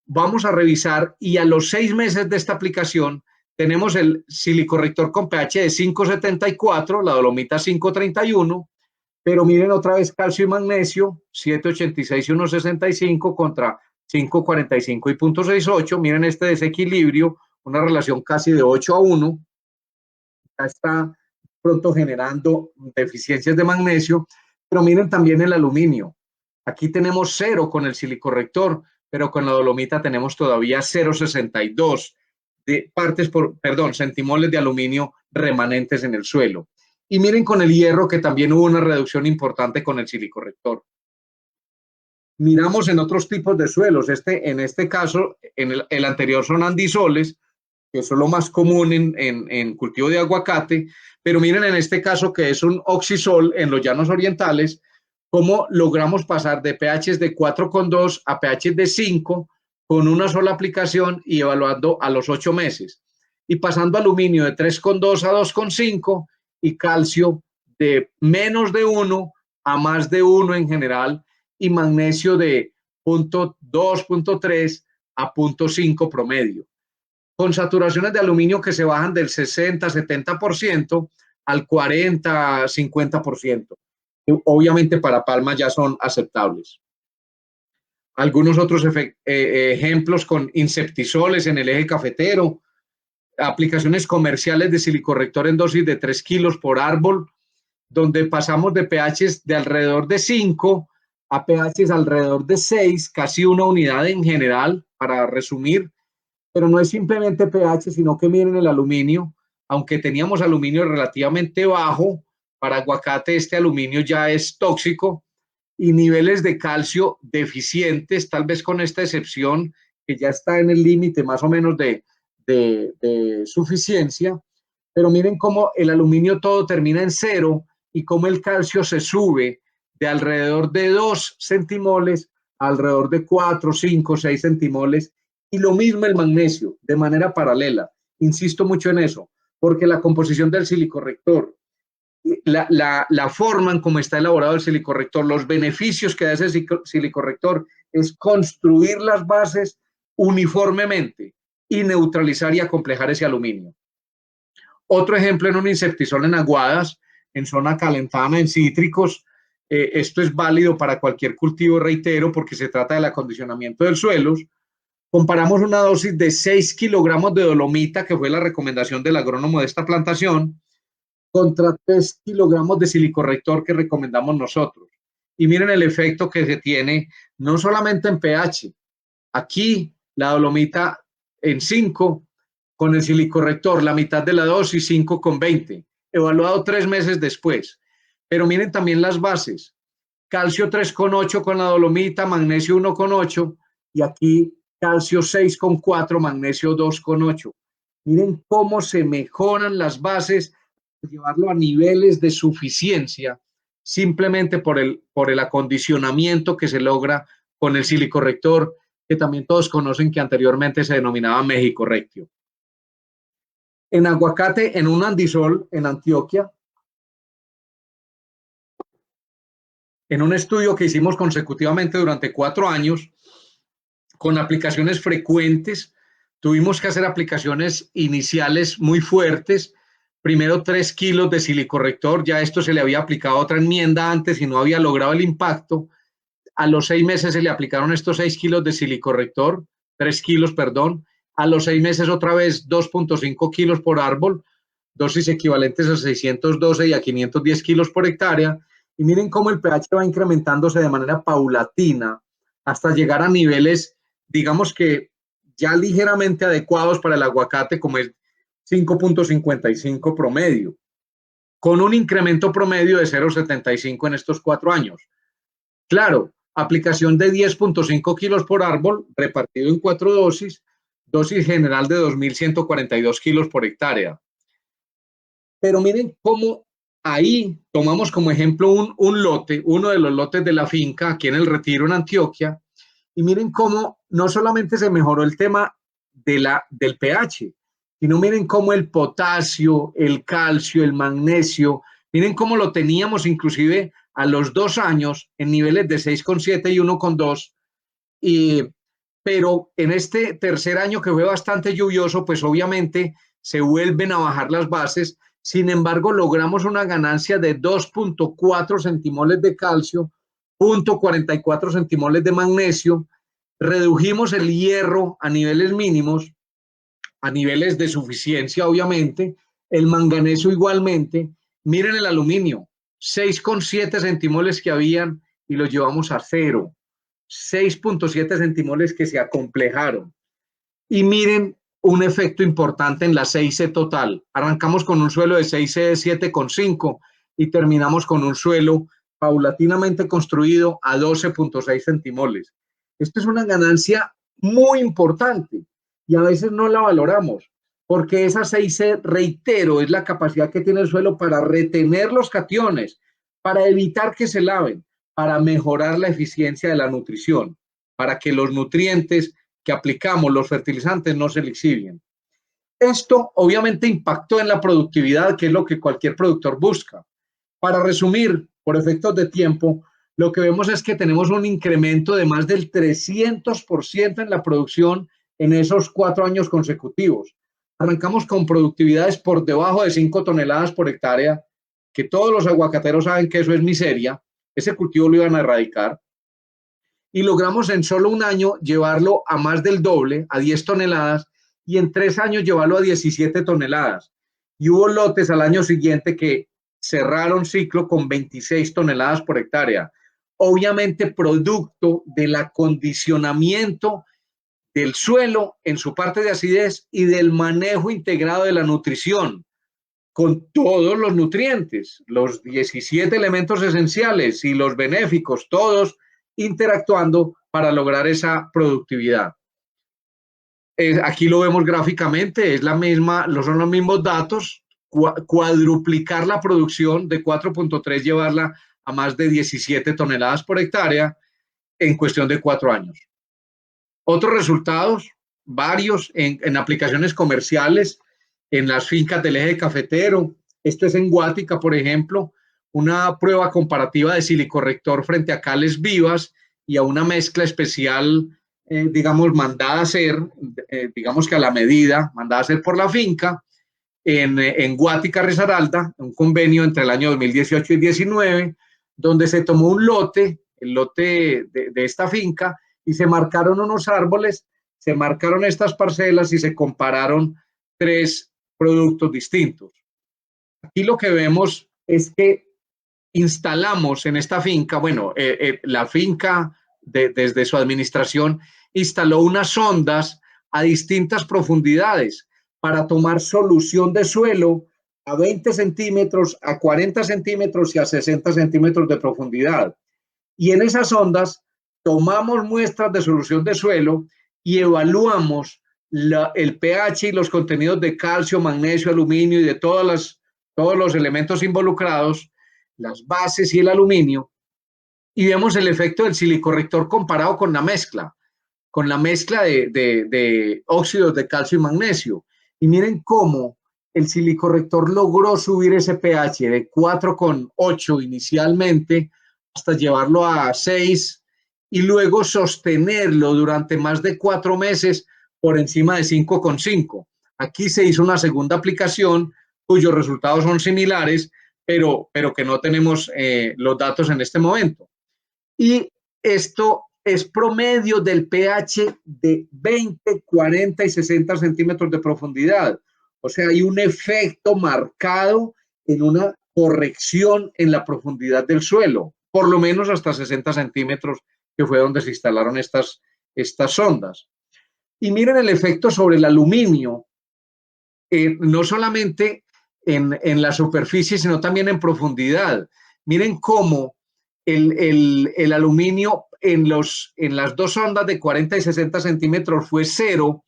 vamos a revisar y a los 6 meses de esta aplicación tenemos el silicorrector con pH de 5,74, la dolomita 5,31, pero miren otra vez calcio y magnesio, 7,86 y 1,65 contra 5,45 y 0,68. Miren este desequilibrio, una relación casi de 8-1. Ya está pronto generando deficiencias de magnesio, pero miren también el aluminio. Aquí tenemos 0 con el silicorrector, pero con la dolomita tenemos todavía 0,62 centimoles de aluminio remanentes en el suelo. Y miren con el hierro que también hubo una reducción importante con el silicorrector. Miramos en otros tipos de suelos. En este caso, en el anterior son andisoles, que es lo más común en cultivo de aguacate, pero miren en este caso que es un oxisol en los llanos orientales, cómo logramos pasar de pHs de 4,2 a pHs de 5 con una sola aplicación y evaluando a los 8 meses. Y pasando aluminio de 3,2 a 2,5 y calcio de menos de 1 a más de 1 en general y magnesio de 0,2, 0,3 a 0,5 promedio. Con saturaciones de aluminio que se bajan del 60-70% al 40-50%. Obviamente para palma ya son aceptables. Algunos otros ejemplos con insectisoles en el eje cafetero, aplicaciones comerciales de silicorrector en dosis de 3 kilos por árbol, donde pasamos de pHs de alrededor de 5 a pHs alrededor de 6, casi una unidad en general, para resumir. Pero no es simplemente pH, sino que miren el aluminio. Aunque teníamos aluminio relativamente bajo, para aguacate este aluminio ya es tóxico, y niveles de calcio deficientes, tal vez con esta excepción, que ya está en el límite más o menos de suficiencia. Pero miren cómo el aluminio todo termina en 0 y cómo el calcio se sube de alrededor de 2 centimoles a alrededor de 4, 5, 6 centimoles. Y lo mismo el magnesio, de manera paralela. Insisto mucho en eso, porque la composición del silicorrector, la forma en cómo está elaborado el silicorrector, los beneficios que da ese silicorrector es construir las bases uniformemente y neutralizar y acomplejar ese aluminio. Otro ejemplo en un insectisol en aguadas, en zona calentana, en cítricos. Esto es válido para cualquier cultivo, reitero, porque se trata del acondicionamiento del suelo. Comparamos una dosis de 6 kilogramos de dolomita, que fue la recomendación del agrónomo de esta plantación, contra 3 kilogramos de silicorrector que recomendamos nosotros. Y miren el efecto que se tiene, no solamente en pH. Aquí la dolomita en 5, con el silicorrector, la mitad de la dosis, 5,20, evaluado 3 meses después. Pero miren también las bases. Calcio 3,8 con la dolomita, magnesio 1,8 y aquí calcio 6,4, magnesio 2,8. Miren cómo se mejoran las bases, llevarlo a niveles de suficiencia simplemente por el acondicionamiento que se logra con el silicorrector, que también todos conocen que anteriormente se denominaba mejicorrectio. En aguacate, en un andisol en Antioquia, en un estudio que hicimos consecutivamente durante 4 años, con aplicaciones frecuentes, tuvimos que hacer aplicaciones iniciales muy fuertes. Primero 3 kilos de silicorrector, ya esto se le había aplicado otra enmienda antes y no había logrado el impacto. a los 6 meses se le aplicaron estos 6 kilos de silicorrector, 3 kilos, perdón. A los 6 meses otra vez 2.5 kilos por árbol, dosis equivalentes a 612 y a 510 kilos por hectárea. Y miren cómo el pH va incrementándose de manera paulatina hasta llegar a niveles, digamos que ya ligeramente adecuados para el aguacate, como es 5.55 promedio, con un incremento promedio de 0.75 en estos 4 años. Claro, aplicación de 10.5 kilos por árbol repartido en 4 dosis, dosis general de 2.142 kilos por hectárea. Pero miren cómo ahí tomamos como ejemplo un lote, uno de los lotes de la finca aquí en el Retiro, en Antioquia, y miren cómo no solamente se mejoró el tema del pH, sino miren cómo el potasio, el calcio, el magnesio, miren cómo lo teníamos inclusive a los 2 años en niveles de 6,7 y 1,2, pero en este tercer año que fue bastante lluvioso, pues obviamente se vuelven a bajar las bases. Sin embargo, logramos una ganancia de 2.4 centimoles de calcio, 0.44 centimoles de magnesio, redujimos el hierro a niveles mínimos, a niveles de suficiencia, obviamente, el manganeso igualmente. Miren el aluminio, 6,7 centimoles que habían y los llevamos a 0. 6.7 centimoles que se acomplejaron. Y miren un efecto importante en la 6C total. Arrancamos con un suelo de 6C de 7,5 y terminamos con un suelo paulatinamente construido a 12.6 centimoles. Esto es una ganancia muy importante y a veces no la valoramos, porque esa 6C, reitero, es la capacidad que tiene el suelo para retener los cationes, para evitar que se laven, para mejorar la eficiencia de la nutrición, para que los nutrientes que aplicamos, los fertilizantes, no se lixivien. Esto obviamente impactó en la productividad, que es lo que cualquier productor busca. Para resumir, por efectos de tiempo, lo que vemos es que tenemos un incremento de más del 300% en la producción en esos 4 años consecutivos. Arrancamos con productividades por debajo de 5 toneladas por hectárea, que todos los aguacateros saben que eso es miseria. Ese cultivo lo iban a erradicar. Y logramos en solo un año llevarlo a más del doble, a 10 toneladas, y en 3 años llevarlo a 17 toneladas. Y hubo lotes al año siguiente que cerraron ciclo con 26 toneladas por hectárea. Obviamente producto del acondicionamiento del suelo en su parte de acidez y del manejo integrado de la nutrición, con todos los nutrientes, los 17 elementos esenciales y los benéficos, todos interactuando para lograr esa productividad. Aquí lo vemos gráficamente, es la misma, son los mismos datos, cuadruplicar la producción de 4.3, llevarla a más de 17 toneladas por hectárea en cuestión de 4 años. Otros resultados, varios en aplicaciones comerciales, en las fincas del eje cafetero. Esto es en Guática, por ejemplo, una prueba comparativa de silicorrector frente a cales vivas y a una mezcla especial, digamos, mandada a hacer, digamos que a la medida, mandada a hacer por la finca, en Guática, Risaralda, un convenio entre el año 2018 y 2019, donde se tomó un lote, el lote de esta finca, y se marcaron unos árboles, se marcaron estas parcelas y se compararon 3 productos distintos. Aquí lo que vemos es que instalamos en esta finca, bueno, la finca desde su administración instaló unas sondas a distintas profundidades para tomar solución de suelo a 20 centímetros, a 40 centímetros y a 60 centímetros de profundidad. Y en esas sondas tomamos muestras de solución de suelo y evaluamos el pH y los contenidos de calcio, magnesio, aluminio y de todos los elementos involucrados, las bases y el aluminio, y vemos el efecto del silicorrector comparado con la mezcla de óxidos de calcio y magnesio. Y miren cómo el silicorrector logró subir ese pH de 4,8 inicialmente hasta llevarlo a 6 y luego sostenerlo durante más de 4 meses por encima de 5,5. Aquí se hizo una segunda aplicación cuyos resultados son similares, pero que no tenemos los datos en este momento. Y esto es promedio del pH de 20, 40 y 60 centímetros de profundidad. O sea, hay un efecto marcado en una corrección en la profundidad del suelo, por lo menos hasta 60 centímetros, que fue donde se instalaron estas sondas. Y miren el efecto sobre el aluminio, no solamente en la superficie, sino también en profundidad. Miren cómo el aluminio en las dos ondas de 40 y 60 centímetros fue 0,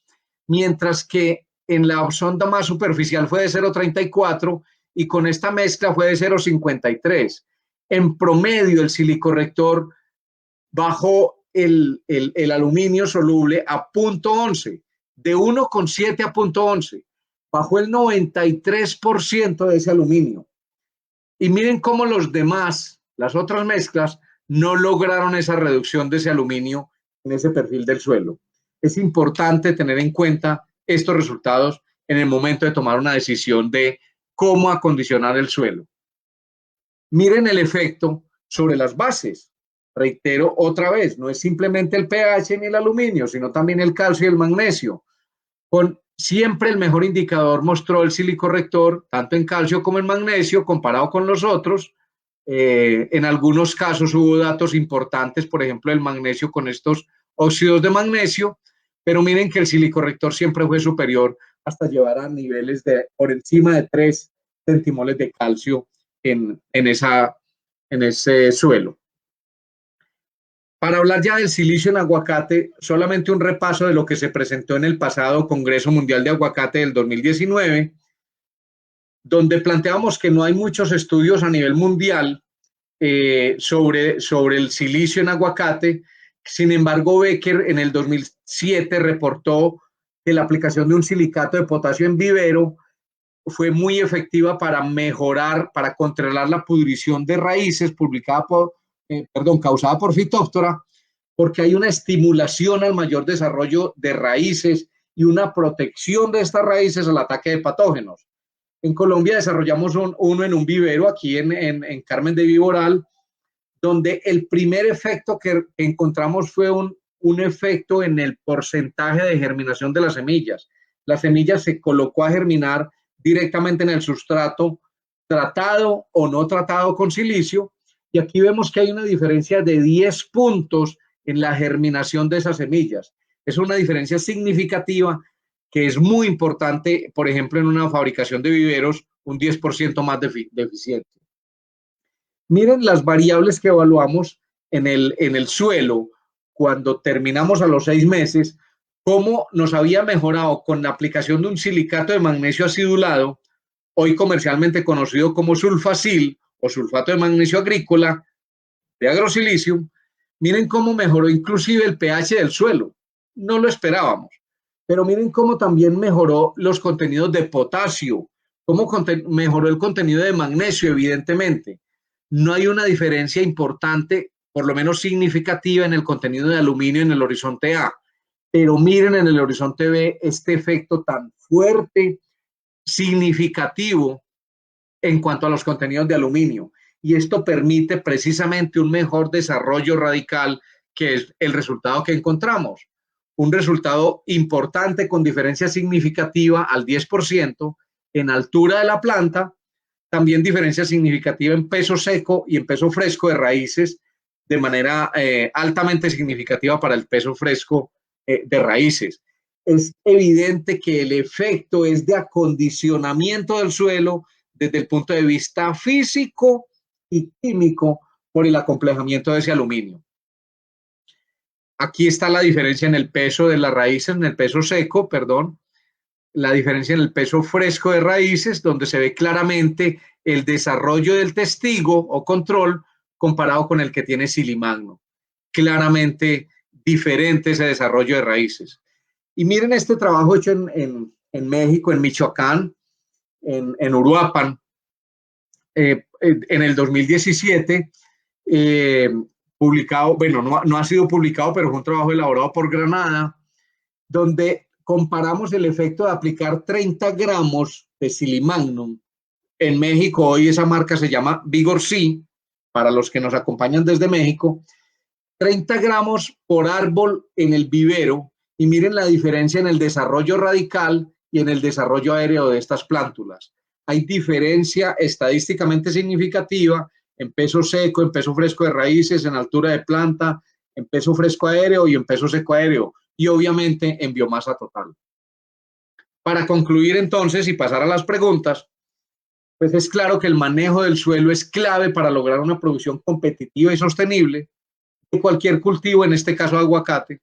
mientras que en la sonda más superficial fue de 0,34 y con esta mezcla fue de 0,53. En promedio, el silicorrector bajó el aluminio soluble a 0,11, de 1,7 a 0,11. Bajó el 93% de ese aluminio. Y miren cómo los demás, las otras mezclas, no lograron esa reducción de ese aluminio en ese perfil del suelo. Es importante tener en cuenta estos resultados en el momento de tomar una decisión de cómo acondicionar el suelo. Miren el efecto sobre las bases. Reitero otra vez, no es simplemente el pH ni el aluminio, sino también el calcio y el magnesio. Con siempre el mejor indicador mostró el silicorrector, tanto en calcio como en magnesio, comparado con los otros. En algunos casos hubo datos importantes, por ejemplo, el magnesio con estos óxidos de magnesio, pero miren que el silicorrector siempre fue superior hasta llevar a niveles de por encima de 3 centimoles de calcio en ese suelo. Para hablar ya del silicio en aguacate, solamente un repaso de lo que se presentó en el pasado Congreso Mundial de Aguacate del 2019, donde planteamos que no hay muchos estudios a nivel mundial sobre el silicio en aguacate. Sin embargo, Becker en el 2007 reportó que la aplicación de un silicato de potasio en vivero fue muy efectiva para mejorar, para controlar la pudrición de raíces, causada por Phytophthora, porque hay una estimulación al mayor desarrollo de raíces y una protección de estas raíces al ataque de patógenos. En Colombia desarrollamos uno en un vivero aquí en Carmen de Viboral, donde el primer efecto que encontramos fue un efecto en el porcentaje de germinación de las semillas. La semilla se colocó a germinar directamente en el sustrato, tratado o no tratado con silicio, y aquí vemos que hay una diferencia de 10 puntos en la germinación de esas semillas. Es una diferencia significativa que es muy importante, por ejemplo, en una fabricación de viveros, un 10% más de eficiente. Miren las variables que evaluamos en el suelo cuando terminamos a los 6 meses, cómo nos había mejorado con la aplicación de un silicato de magnesio acidulado, hoy comercialmente conocido como sulfacil o sulfato de magnesio agrícola de agrosilicium. Miren cómo mejoró inclusive el pH del suelo. No lo esperábamos. Pero miren cómo también mejoró los contenidos de potasio, cómo mejoró el contenido de magnesio, evidentemente. No hay una diferencia importante, por lo menos significativa, en el contenido de aluminio en el horizonte A. Pero miren en el horizonte B este efecto tan fuerte, significativo en cuanto a los contenidos de aluminio. Y esto permite precisamente un mejor desarrollo radical, que es el resultado que encontramos. Un resultado importante con diferencia significativa al 10% en altura de la planta, también diferencia significativa en peso seco y en peso fresco de raíces, de manera altamente significativa para el peso fresco de raíces. Es evidente que el efecto es de acondicionamiento del suelo desde el punto de vista físico y químico por el acomplejamiento de ese aluminio. Aquí está la diferencia en el peso de las raíces, en el peso seco, perdón, la diferencia en el peso fresco de raíces, donde se ve claramente el desarrollo del testigo o control comparado con el que tiene silimagno. Claramente diferente ese desarrollo de raíces. Y miren este trabajo hecho en México, en Michoacán, en Uruapan, en el 2017, publicado, bueno, no ha sido publicado, pero fue un trabajo elaborado por Granada, donde comparamos el efecto de aplicar 30 gramos de silimagnum. En México hoy esa marca se llama Vigor C, para los que nos acompañan desde México, 30 gramos por árbol en el vivero, y miren la diferencia en el desarrollo radical y en el desarrollo aéreo de estas plántulas. Hay diferencia estadísticamente significativa en peso seco, en peso fresco de raíces, en altura de planta, en peso fresco aéreo y en peso seco aéreo, y obviamente en biomasa total. Para concluir entonces y pasar a las preguntas, pues es claro que el manejo del suelo es clave para lograr una producción competitiva y sostenible de cualquier cultivo, en este caso aguacate,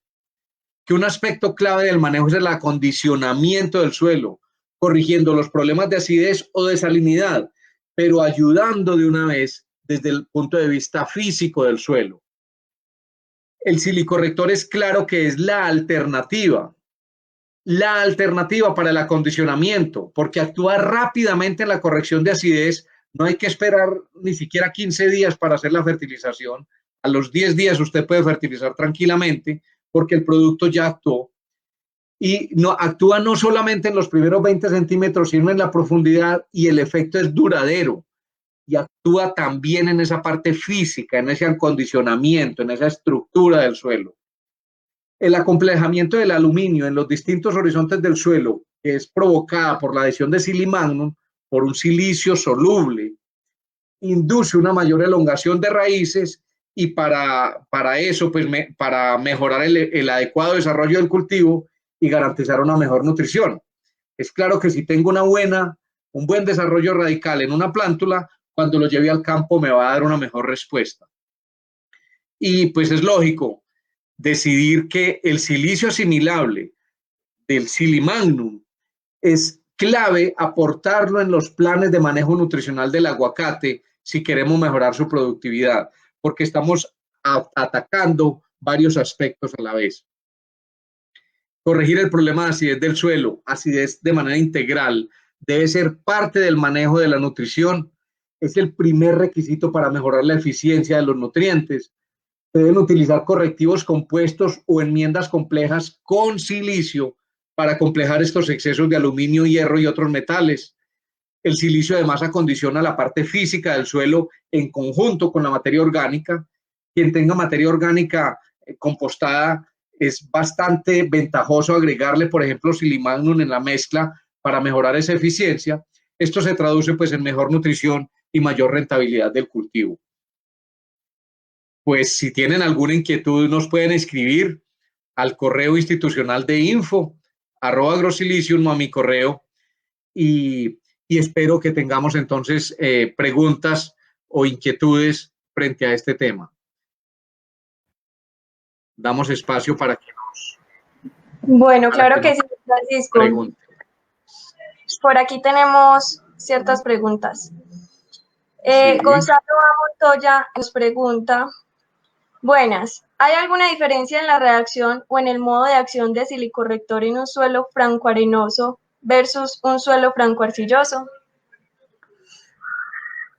que un aspecto clave del manejo es el acondicionamiento del suelo, corrigiendo los problemas de acidez o de salinidad, pero ayudando de una vez desde el punto de vista físico del suelo. El silicorrector es claro que es la alternativa para el acondicionamiento, porque actúa rápidamente en la corrección de acidez. No hay que esperar ni siquiera 15 días para hacer la fertilización. A los 10 días usted puede fertilizar tranquilamente porque el producto ya actuó. Y no, actúa no solamente en los primeros 20 centímetros, sino en la profundidad, y el efecto es duradero. Y actúa también en esa parte física, en ese acondicionamiento, en esa estructura del suelo. El acomplejamiento del aluminio en los distintos horizontes del suelo, que es provocada por la adición de silimagnum, por un silicio soluble, induce una mayor elongación de raíces, y para eso, pues para mejorar el adecuado desarrollo del cultivo y garantizar una mejor nutrición. Es claro que si tengo un buen desarrollo radical en una plántula, cuando lo lleve al campo me va a dar una mejor respuesta. Y pues es lógico decidir que el silicio asimilable del silimagnum es clave aportarlo en los planes de manejo nutricional del aguacate si queremos mejorar su productividad, porque estamos atacando varios aspectos a la vez. Corregir el problema de acidez del suelo, acidez de manera integral, debe ser parte del manejo de la nutrición. Es el primer requisito para mejorar la eficiencia de los nutrientes. Se deben utilizar correctivos compuestos o enmiendas complejas con silicio para complejar estos excesos de aluminio, hierro y otros metales. El silicio además acondiciona la parte física del suelo en conjunto con la materia orgánica. Quien tenga materia orgánica compostada, es bastante ventajoso agregarle, por ejemplo, silimagnum en la mezcla para mejorar esa eficiencia. Esto se traduce pues en mejor nutrición y mayor rentabilidad del cultivo. Pues si tienen alguna inquietud nos pueden escribir al correo institucional de info@agrosilicium, a mi correo, y espero que tengamos entonces preguntas o inquietudes frente a este tema. Damos espacio para que nos... Bueno, claro que sí, Francisco. Pregunten. Por aquí tenemos ciertas preguntas. Sí. Gonzalo Montoya nos pregunta: buenas, ¿hay alguna diferencia en la reacción o en el modo de acción de silicorrector en un suelo francoarenoso versus un suelo francoarcilloso?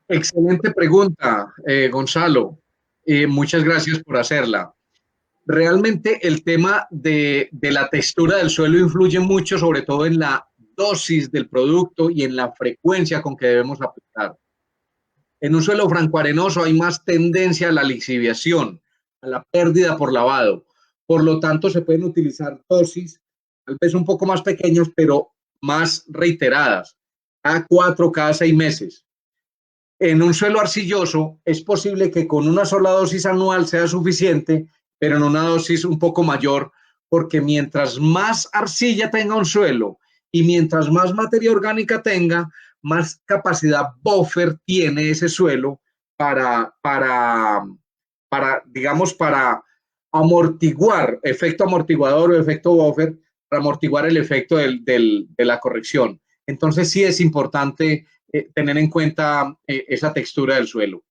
Excelente pregunta, Gonzalo. Muchas gracias por hacerla. Realmente el tema de la textura del suelo influye mucho, sobre todo en la dosis del producto y en la frecuencia con que debemos aplicar. En un suelo francoarenoso hay más tendencia a la lixiviación, a la pérdida por lavado. Por lo tanto, se pueden utilizar dosis tal vez un poco más pequeñas, pero más reiteradas, cada 4, cada 6 meses. En un suelo arcilloso es posible que con una sola dosis anual sea suficiente, pero en una dosis un poco mayor, porque mientras más arcilla tenga un suelo y mientras más materia orgánica tenga, más capacidad buffer tiene ese suelo para digamos, para amortiguar, efecto amortiguador o efecto buffer, para amortiguar el efecto de la corrección. Entonces sí es importante tener en cuenta esa textura del suelo.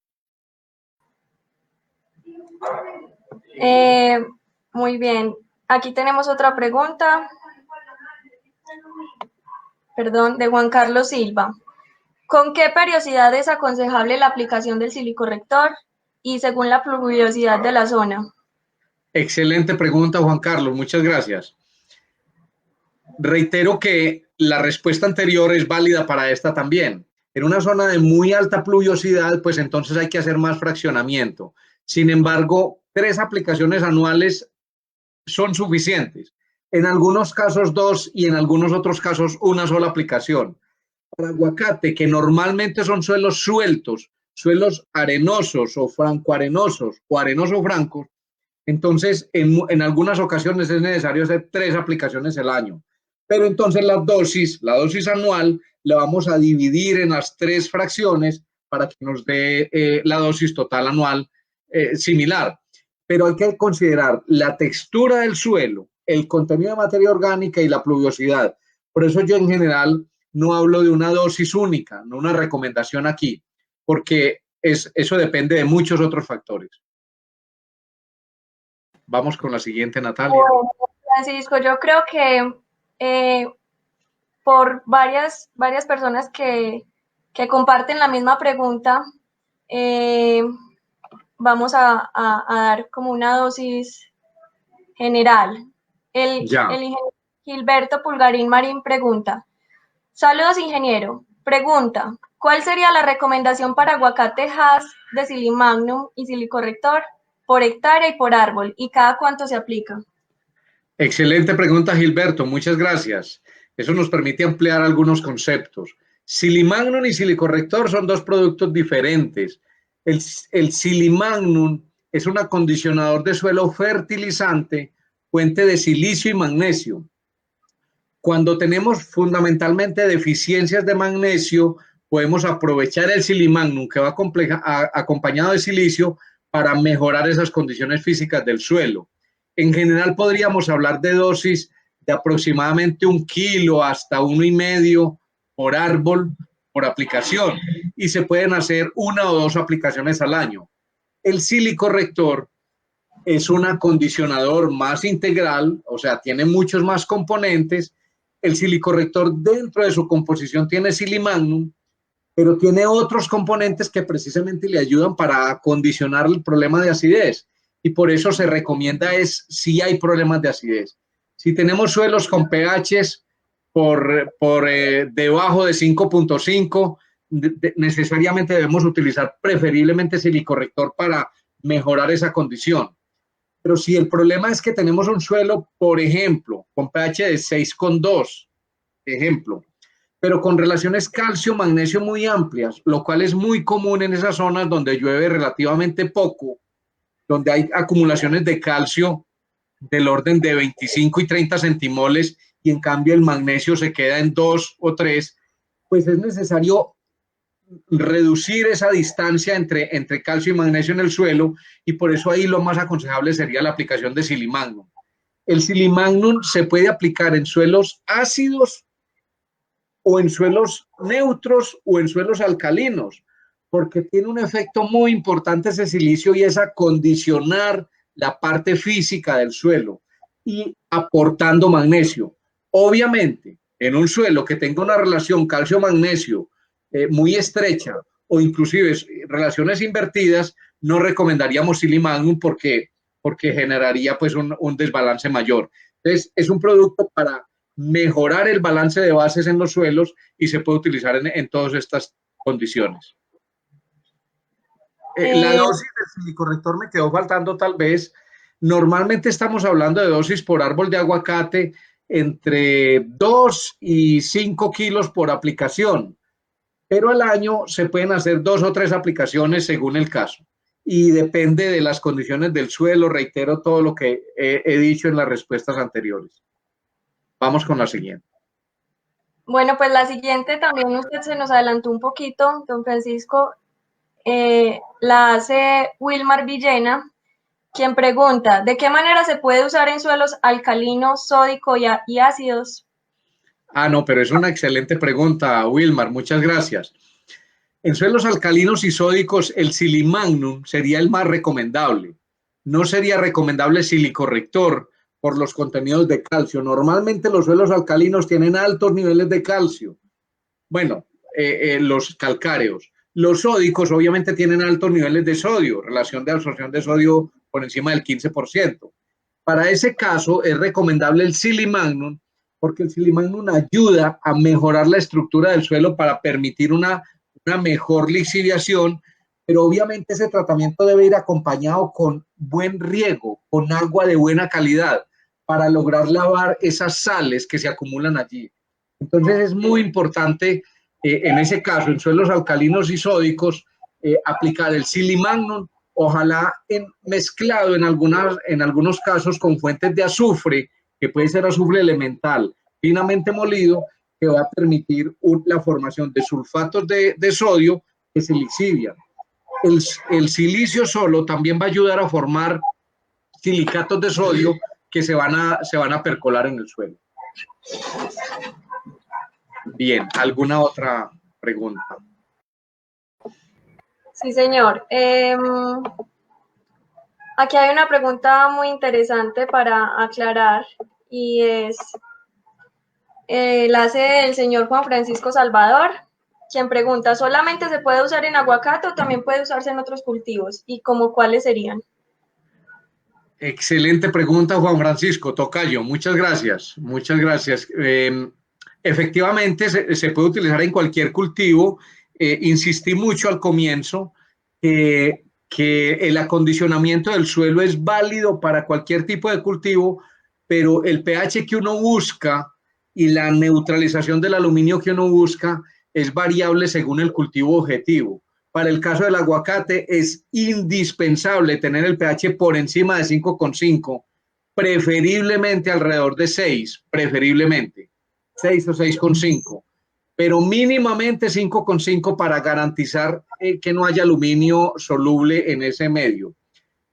Muy bien. Aquí tenemos otra pregunta. Perdón, de Juan Carlos Silva. ¿Con qué periodicidad es aconsejable la aplicación del silicorrector y según la pluviosidad de la zona? Excelente pregunta, Juan Carlos. Muchas gracias. Reitero que la respuesta anterior es válida para esta también. En una zona de muy alta pluviosidad, pues entonces hay que hacer más fraccionamiento. Sin embargo, 3 aplicaciones anuales son suficientes. En algunos casos 2 y en algunos otros casos una sola aplicación. Para aguacate, que normalmente son suelos sueltos, suelos arenosos o francoarenosos o arenoso francos, entonces en algunas ocasiones es necesario hacer 3 aplicaciones al año. Pero entonces la dosis anual, la vamos a dividir en las 3 fracciones para que nos dé la dosis total anual similar. Pero hay que considerar la textura del suelo, el contenido de materia orgánica y la pluviosidad. Por eso yo en general no hablo de una dosis única, no una recomendación aquí, porque eso depende de muchos otros factores. Vamos con la siguiente, Natalia. Bueno, Francisco, yo creo que por varias personas que comparten la misma pregunta, vamos a dar como una dosis general. El ingeniero Gilberto Pulgarín Marín pregunta: saludos, ingeniero. Pregunta: ¿cuál sería la recomendación para aguacate Hass de Silimagnum y silicorrector por hectárea y por árbol? ¿Y cada cuánto se aplica? Excelente pregunta, Gilberto. Muchas gracias. Eso nos permite ampliar algunos conceptos. Silimagnum y silicorrector son 2 productos diferentes. El Silimagnum es un acondicionador de suelo fertilizante, fuente de silicio y magnesio. Cuando tenemos fundamentalmente deficiencias de magnesio, podemos aprovechar el Silimagnum, que va acompañado de silicio, para mejorar esas condiciones físicas del suelo. En general podríamos hablar de dosis de aproximadamente 1 kilo hasta 1,5 por árbol por aplicación, y se pueden hacer 1 o 2 aplicaciones al año. El silicorrector es un acondicionador más integral, o sea, tiene muchos más componentes. El silicorrector dentro de su composición tiene Silimagnum, pero tiene otros componentes que precisamente le ayudan para acondicionar el problema de acidez, y por eso se recomienda si hay problemas de acidez. Si tenemos suelos con pHs por debajo de 5.5, necesariamente debemos utilizar preferiblemente silicorrector para mejorar esa condición. Pero si el problema es que tenemos un suelo, por ejemplo, con pH de 6,2, ejemplo, pero con relaciones calcio-magnesio muy amplias, lo cual es muy común en esas zonas donde llueve relativamente poco, donde hay acumulaciones de calcio del orden de 25 y 30 centimoles, y en cambio el magnesio se queda en 2 o 3, pues es necesario reducir esa distancia entre calcio y magnesio en el suelo, y por eso ahí lo más aconsejable sería la aplicación de Silimagnum. El Silimagnum se puede aplicar en suelos ácidos o en suelos neutros o en suelos alcalinos, porque tiene un efecto muy importante ese silicio, y es acondicionar la parte física del suelo y aportando magnesio. Obviamente, en un suelo que tenga una relación calcio-magnesio muy estrecha, o inclusive relaciones invertidas, no recomendaríamos Silimagnum porque generaría pues un desbalance mayor. Entonces, es un producto para mejorar el balance de bases en los suelos, y se puede utilizar en todas estas condiciones. La dosis del silicorrector me quedó faltando tal vez. Normalmente estamos hablando de dosis por árbol de aguacate entre 2 y 5 kilos por aplicación, pero al año se pueden hacer 2 o 3 aplicaciones según el caso, y depende de las condiciones del suelo. Reitero todo lo que he dicho en las respuestas anteriores. Vamos con la siguiente. Bueno, pues la siguiente también usted se nos adelantó un poquito, don Francisco. La hace Wilmar Villena, quien pregunta: ¿de qué manera se puede usar en suelos alcalinos, sódico y ácidos? No, pero es una excelente pregunta, Wilmar, muchas gracias. En suelos alcalinos y sódicos, el Silimagnum sería el más recomendable. No sería recomendable silicorrector por los contenidos de calcio. Normalmente los suelos alcalinos tienen altos niveles de calcio. Bueno, los calcáreos. Los sódicos obviamente tienen altos niveles de sodio, relación de absorción de sodio por encima del 15%. Para ese caso es recomendable el Silimagnum, porque el Silimagnum ayuda a mejorar la estructura del suelo para permitir una mejor lixiviación, pero obviamente ese tratamiento debe ir acompañado con buen riego, con agua de buena calidad, para lograr lavar esas sales que se acumulan allí. Entonces es muy importante, en ese caso, en suelos alcalinos y sódicos, aplicar el Silimagnum, ojalá mezclado en algunos casos con fuentes de azufre, que puede ser azufre elemental, finamente molido, que va a permitir la formación de sulfatos de sodio que se lixivian. El silicio solo también va a ayudar a formar silicatos de sodio que se van a percolar en el suelo. Bien, ¿alguna otra pregunta? Sí, señor. Aquí hay una pregunta muy interesante para aclarar y la hace el señor Juan Francisco Salvador, quien pregunta, ¿solamente se puede usar en aguacate o también puede usarse en otros cultivos? ¿Y como cuáles serían? Excelente pregunta, Juan Francisco Tocayo. Muchas gracias. Muchas gracias. Efectivamente, se puede utilizar en cualquier cultivo. Insistí mucho al comienzo que el acondicionamiento del suelo es válido para cualquier tipo de cultivo, pero el pH que uno busca y la neutralización del aluminio que uno busca es variable según el cultivo objetivo. Para el caso del aguacate es indispensable tener el pH por encima de 5,5, preferiblemente alrededor de 6, preferiblemente 6 o 6,5, pero mínimamente 5,5 para garantizar que no haya aluminio soluble en ese medio.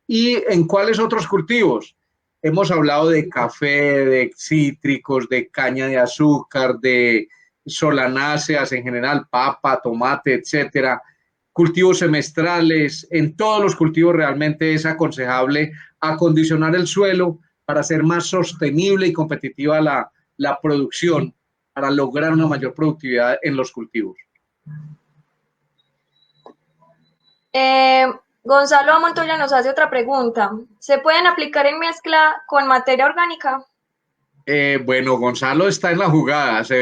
¿Y en cuáles otros cultivos? Hemos hablado de café, de cítricos, de caña de azúcar, de solanáceas en general, papa, tomate, etcétera. Cultivos semestrales, en todos los cultivos realmente es aconsejable acondicionar el suelo para hacer más sostenible y competitiva la producción, para lograr una mayor productividad en los cultivos. Gonzalo Montoya nos hace otra pregunta. ¿Se pueden aplicar en mezcla con materia orgánica? Bueno, Gonzalo está en la jugada. Se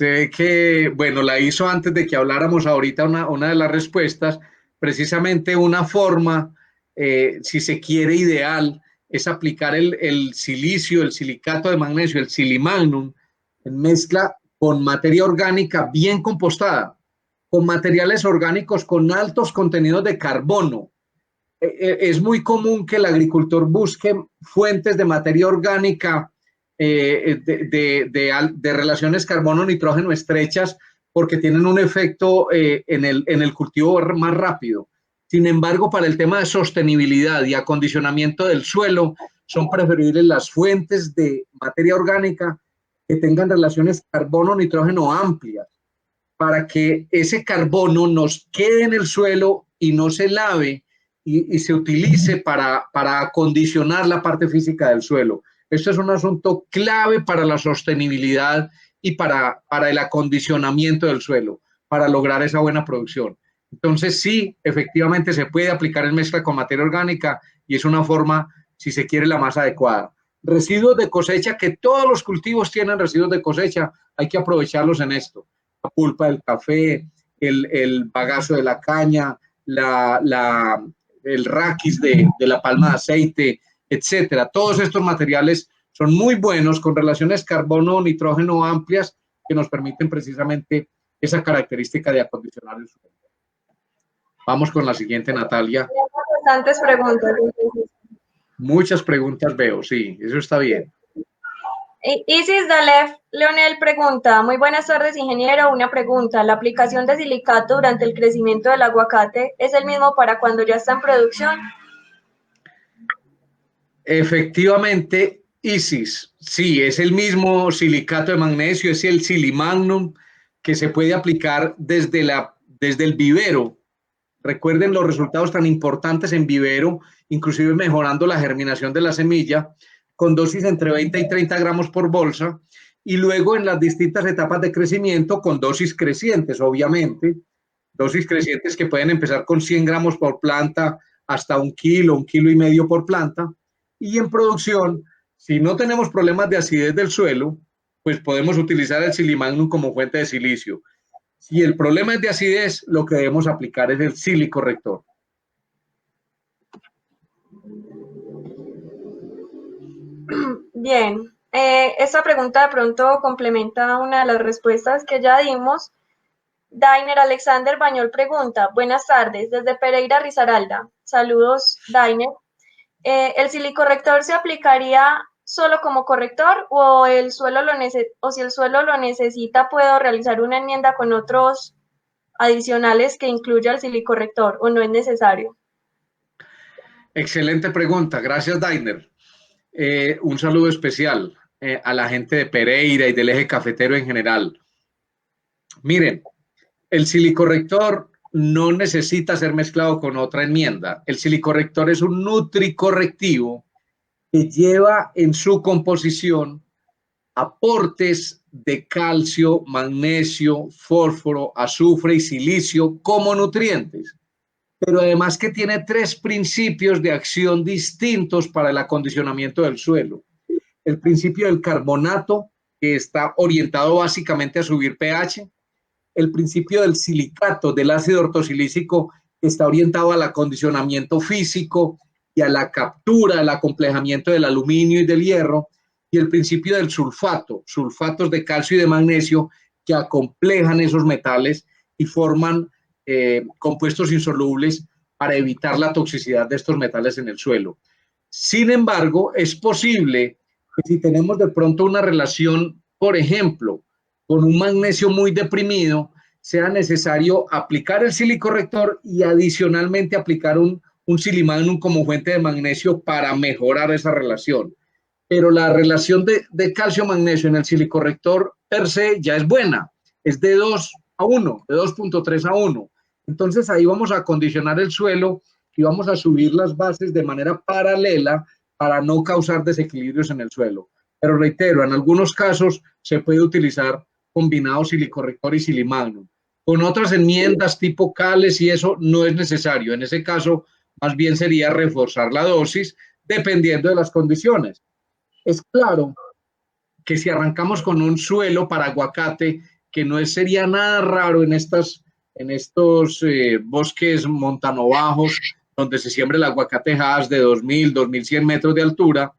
ve que, bueno, la hizo antes de que habláramos ahorita una de las respuestas. Precisamente una forma, si se quiere, ideal, es aplicar el silicio, el silicato de magnesio, el silimagnum, en mezcla con materia orgánica bien compostada, con materiales orgánicos con altos contenidos de carbono. Es muy común que el agricultor busque fuentes de materia orgánica de relaciones carbono-nitrógeno estrechas porque tienen un efecto en el cultivo más rápido. Sin embargo, para el tema de sostenibilidad y acondicionamiento del suelo, son preferibles las fuentes de materia orgánica que tengan relaciones carbono-nitrógeno amplias, para que ese carbono nos quede en el suelo y no se lave y se utilice para acondicionar la parte física del suelo. Esto es un asunto clave para la sostenibilidad y para el acondicionamiento del suelo, para lograr esa buena producción. Entonces, sí, efectivamente se puede aplicar en mezcla con materia orgánica y es una forma, si se quiere, la más adecuada. Residuos de cosecha, que todos los cultivos tienen residuos de cosecha, hay que aprovecharlos en esto. La pulpa del café, el bagazo de la caña, el raquis de la palma de aceite, etcétera. Todos estos materiales son muy buenos con relaciones carbono-nitrógeno amplias que nos permiten precisamente esa característica de acondicionar el suelo. Vamos con la siguiente, Natalia. Bastantes preguntas. Muchas preguntas veo, sí, eso está bien. Isis Dalef Leonel pregunta, muy buenas tardes, ingeniero. Una pregunta, ¿la aplicación de silicato durante el crecimiento del aguacate es el mismo para cuando ya está en producción? Efectivamente, Isis, sí, es el mismo silicato de magnesio, es el silimagnum que se puede aplicar desde el vivero. Recuerden los resultados tan importantes en vivero, inclusive mejorando la germinación de la semilla, con dosis entre 20 y 30 gramos por bolsa, y luego en las distintas etapas de crecimiento con dosis crecientes, obviamente, dosis crecientes que pueden empezar con 100 gramos por planta hasta 1 kilo y medio por planta, y en producción, si no tenemos problemas de acidez del suelo, pues podemos utilizar el silimagnum como fuente de silicio. Si el problema es de acidez, lo que debemos aplicar es el silicorrector. Bien, esta pregunta de pronto complementa una de las respuestas que ya dimos. Dainer Alexander Bañol pregunta, buenas tardes, desde Pereira, Risaralda. Saludos, Dainer. ¿El silicorrector se aplicaría solo como corrector o si el suelo lo necesita, puedo realizar una enmienda con otros adicionales que incluya el silicorrector o no es necesario? Excelente pregunta, gracias Dainer. Un saludo especial a la gente de Pereira y del eje cafetero en general. Miren, el silicorrector no necesita ser mezclado con otra enmienda. El silicorrector es un nutricorrectivo que lleva en su composición aportes de calcio, magnesio, fósforo, azufre y silicio como nutrientes, pero además que tiene 3 principios de acción distintos para el acondicionamiento del suelo. El principio del carbonato, que está orientado básicamente a subir pH, el principio del silicato, del ácido ortosilícico, que está orientado al acondicionamiento físico y a la captura, al acomplejamiento del aluminio y del hierro, y el principio del sulfato, sulfatos de calcio y de magnesio que acomplejan esos metales y forman compuestos insolubles para evitar la toxicidad de estos metales en el suelo. Sin embargo, es posible que si tenemos de pronto una relación, por ejemplo, con un magnesio muy deprimido, sea necesario aplicar el silicorrector y adicionalmente aplicar un silimagnum como fuente de magnesio para mejorar esa relación. Pero la relación de calcio-magnesio en el silicorrector per se ya es buena, es de 2 a 1, de 2.3 a 1. Entonces ahí vamos a acondicionar el suelo y vamos a subir las bases de manera paralela para no causar desequilibrios en el suelo. Pero reitero, en algunos casos se puede utilizar combinado silicorrector y silimagnum. Con otras enmiendas tipo cales y eso no es necesario. En ese caso, más bien sería reforzar la dosis dependiendo de las condiciones. Es claro que si arrancamos con un suelo para aguacate, que no sería nada raro en estos bosques montanobajos, donde se siembra el aguacate Hass de 2.000, 2.100 metros de altura,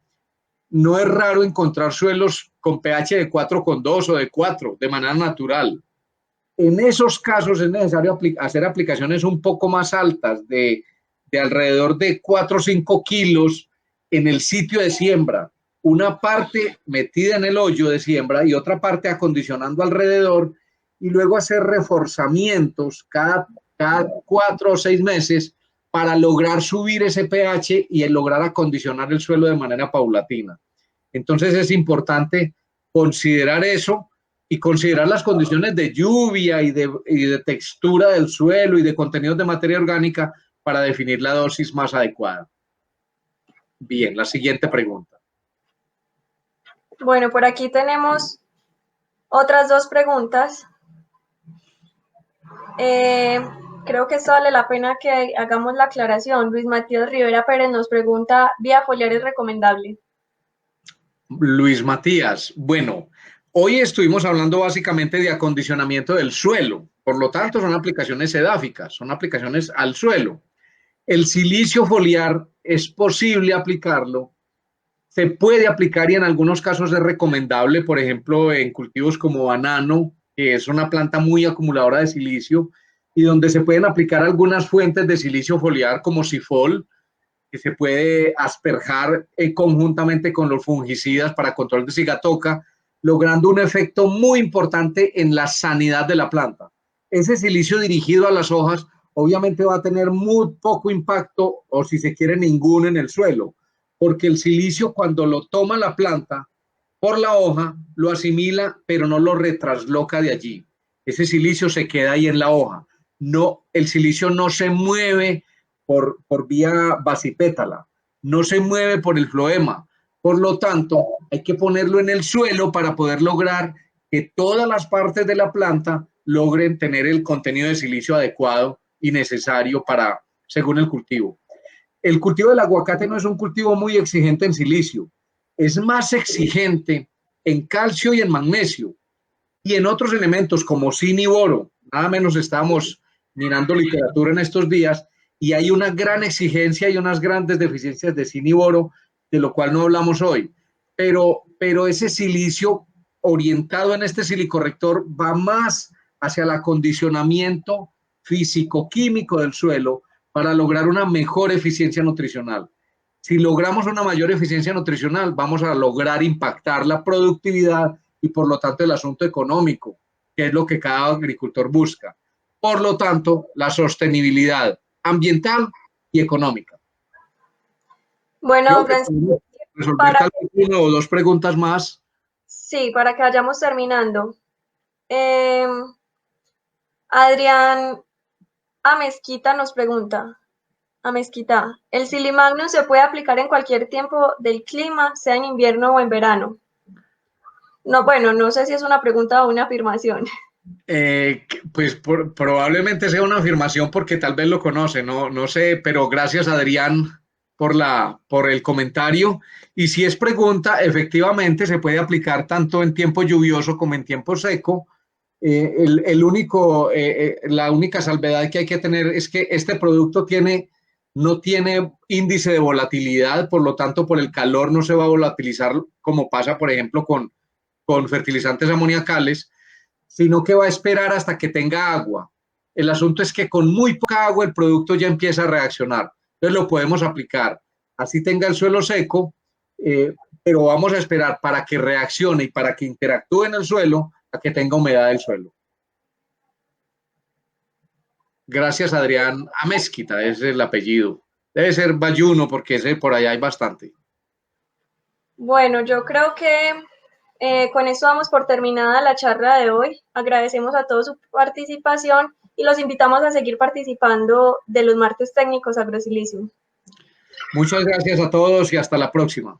no es raro encontrar suelos con pH de 4,2 o de 4 de manera natural. En esos casos es necesario hacer aplicaciones un poco más altas, de alrededor de 4 o 5 kilos en el sitio de siembra. Una parte metida en el hoyo de siembra y otra parte acondicionando alrededor, y luego hacer reforzamientos cada 4 o 6 meses para lograr subir ese pH y lograr acondicionar el suelo de manera paulatina. Entonces es importante considerar eso y considerar las condiciones de lluvia y de textura del suelo y de contenidos de materia orgánica para definir la dosis más adecuada. Bien, la siguiente pregunta. Bueno, por aquí tenemos otras 2 preguntas. Creo que esto vale la pena que hagamos la aclaración. Luis Matías Rivera Pérez nos pregunta, ¿vía foliar es recomendable? Luis Matías, bueno, hoy estuvimos hablando básicamente de acondicionamiento del suelo, por lo tanto son aplicaciones edáficas, son aplicaciones al suelo. El silicio foliar es posible aplicarlo, se puede aplicar y en algunos casos es recomendable, por ejemplo, en cultivos como banano, que es una planta muy acumuladora de silicio y donde se pueden aplicar algunas fuentes de silicio foliar como Sifol, que se puede asperjar conjuntamente con los fungicidas para control de sigatoca, logrando un efecto muy importante en la sanidad de la planta. Ese silicio dirigido a las hojas obviamente va a tener muy poco impacto o si se quiere ninguno en el suelo, porque el silicio cuando lo toma la planta por la hoja lo asimila pero no lo retrasloca de allí. Ese silicio se queda ahí en la hoja. No, el silicio no se mueve por vía basipétala, no se mueve por el floema. Por lo tanto, hay que ponerlo en el suelo para poder lograr que todas las partes de la planta logren tener el contenido de silicio adecuado y necesario para, según el cultivo. El cultivo del aguacate no es un cultivo muy exigente en silicio, es más exigente en calcio y en magnesio y en otros elementos como zinc y boro, nada menos estamos mirando literatura en estos días y hay una gran exigencia y unas grandes deficiencias de zinc y boro, de lo cual no hablamos hoy. Pero ese silicio orientado en este silicorrector va más hacia el acondicionamiento físico-químico del suelo para lograr una mejor eficiencia nutricional. Si logramos una mayor eficiencia nutricional, vamos a lograr impactar la productividad y por lo tanto el asunto económico, que es lo que cada agricultor busca. Por lo tanto, la sostenibilidad ambiental y económica. Bueno, Francisco, Resolver tal vez una o dos preguntas más. Sí, para que vayamos terminando. Adrián Amezquita nos pregunta, Amezquita, ¿el Silimagnum se puede aplicar en cualquier tiempo del clima, sea en invierno o en verano? No, bueno, no sé si es una pregunta o una afirmación. Pues probablemente sea una afirmación porque tal vez lo conoce, no sé, pero gracias Adrián por el comentario. Y si es pregunta, efectivamente se puede aplicar tanto en tiempo lluvioso como en tiempo seco. La única salvedad que hay que tener es que este producto no tiene índice de volatilidad, por lo tanto, por el calor no se va a volatilizar como pasa, por ejemplo, con fertilizantes amoniacales, sino que va a esperar hasta que tenga agua. El asunto es que con muy poca agua el producto ya empieza a reaccionar. Entonces lo podemos aplicar. Así tenga el suelo seco, pero vamos a esperar para que reaccione y para que interactúe en el suelo a que tenga humedad del suelo. Gracias, Adrián Amezquita, es el apellido. Debe ser Bayuno porque ese por allá hay bastante. Bueno, yo creo que con eso damos por terminada la charla de hoy. Agradecemos a todos su participación y los invitamos a seguir participando de los martes técnicos AgroSilicio. Muchas gracias a todos y hasta la próxima.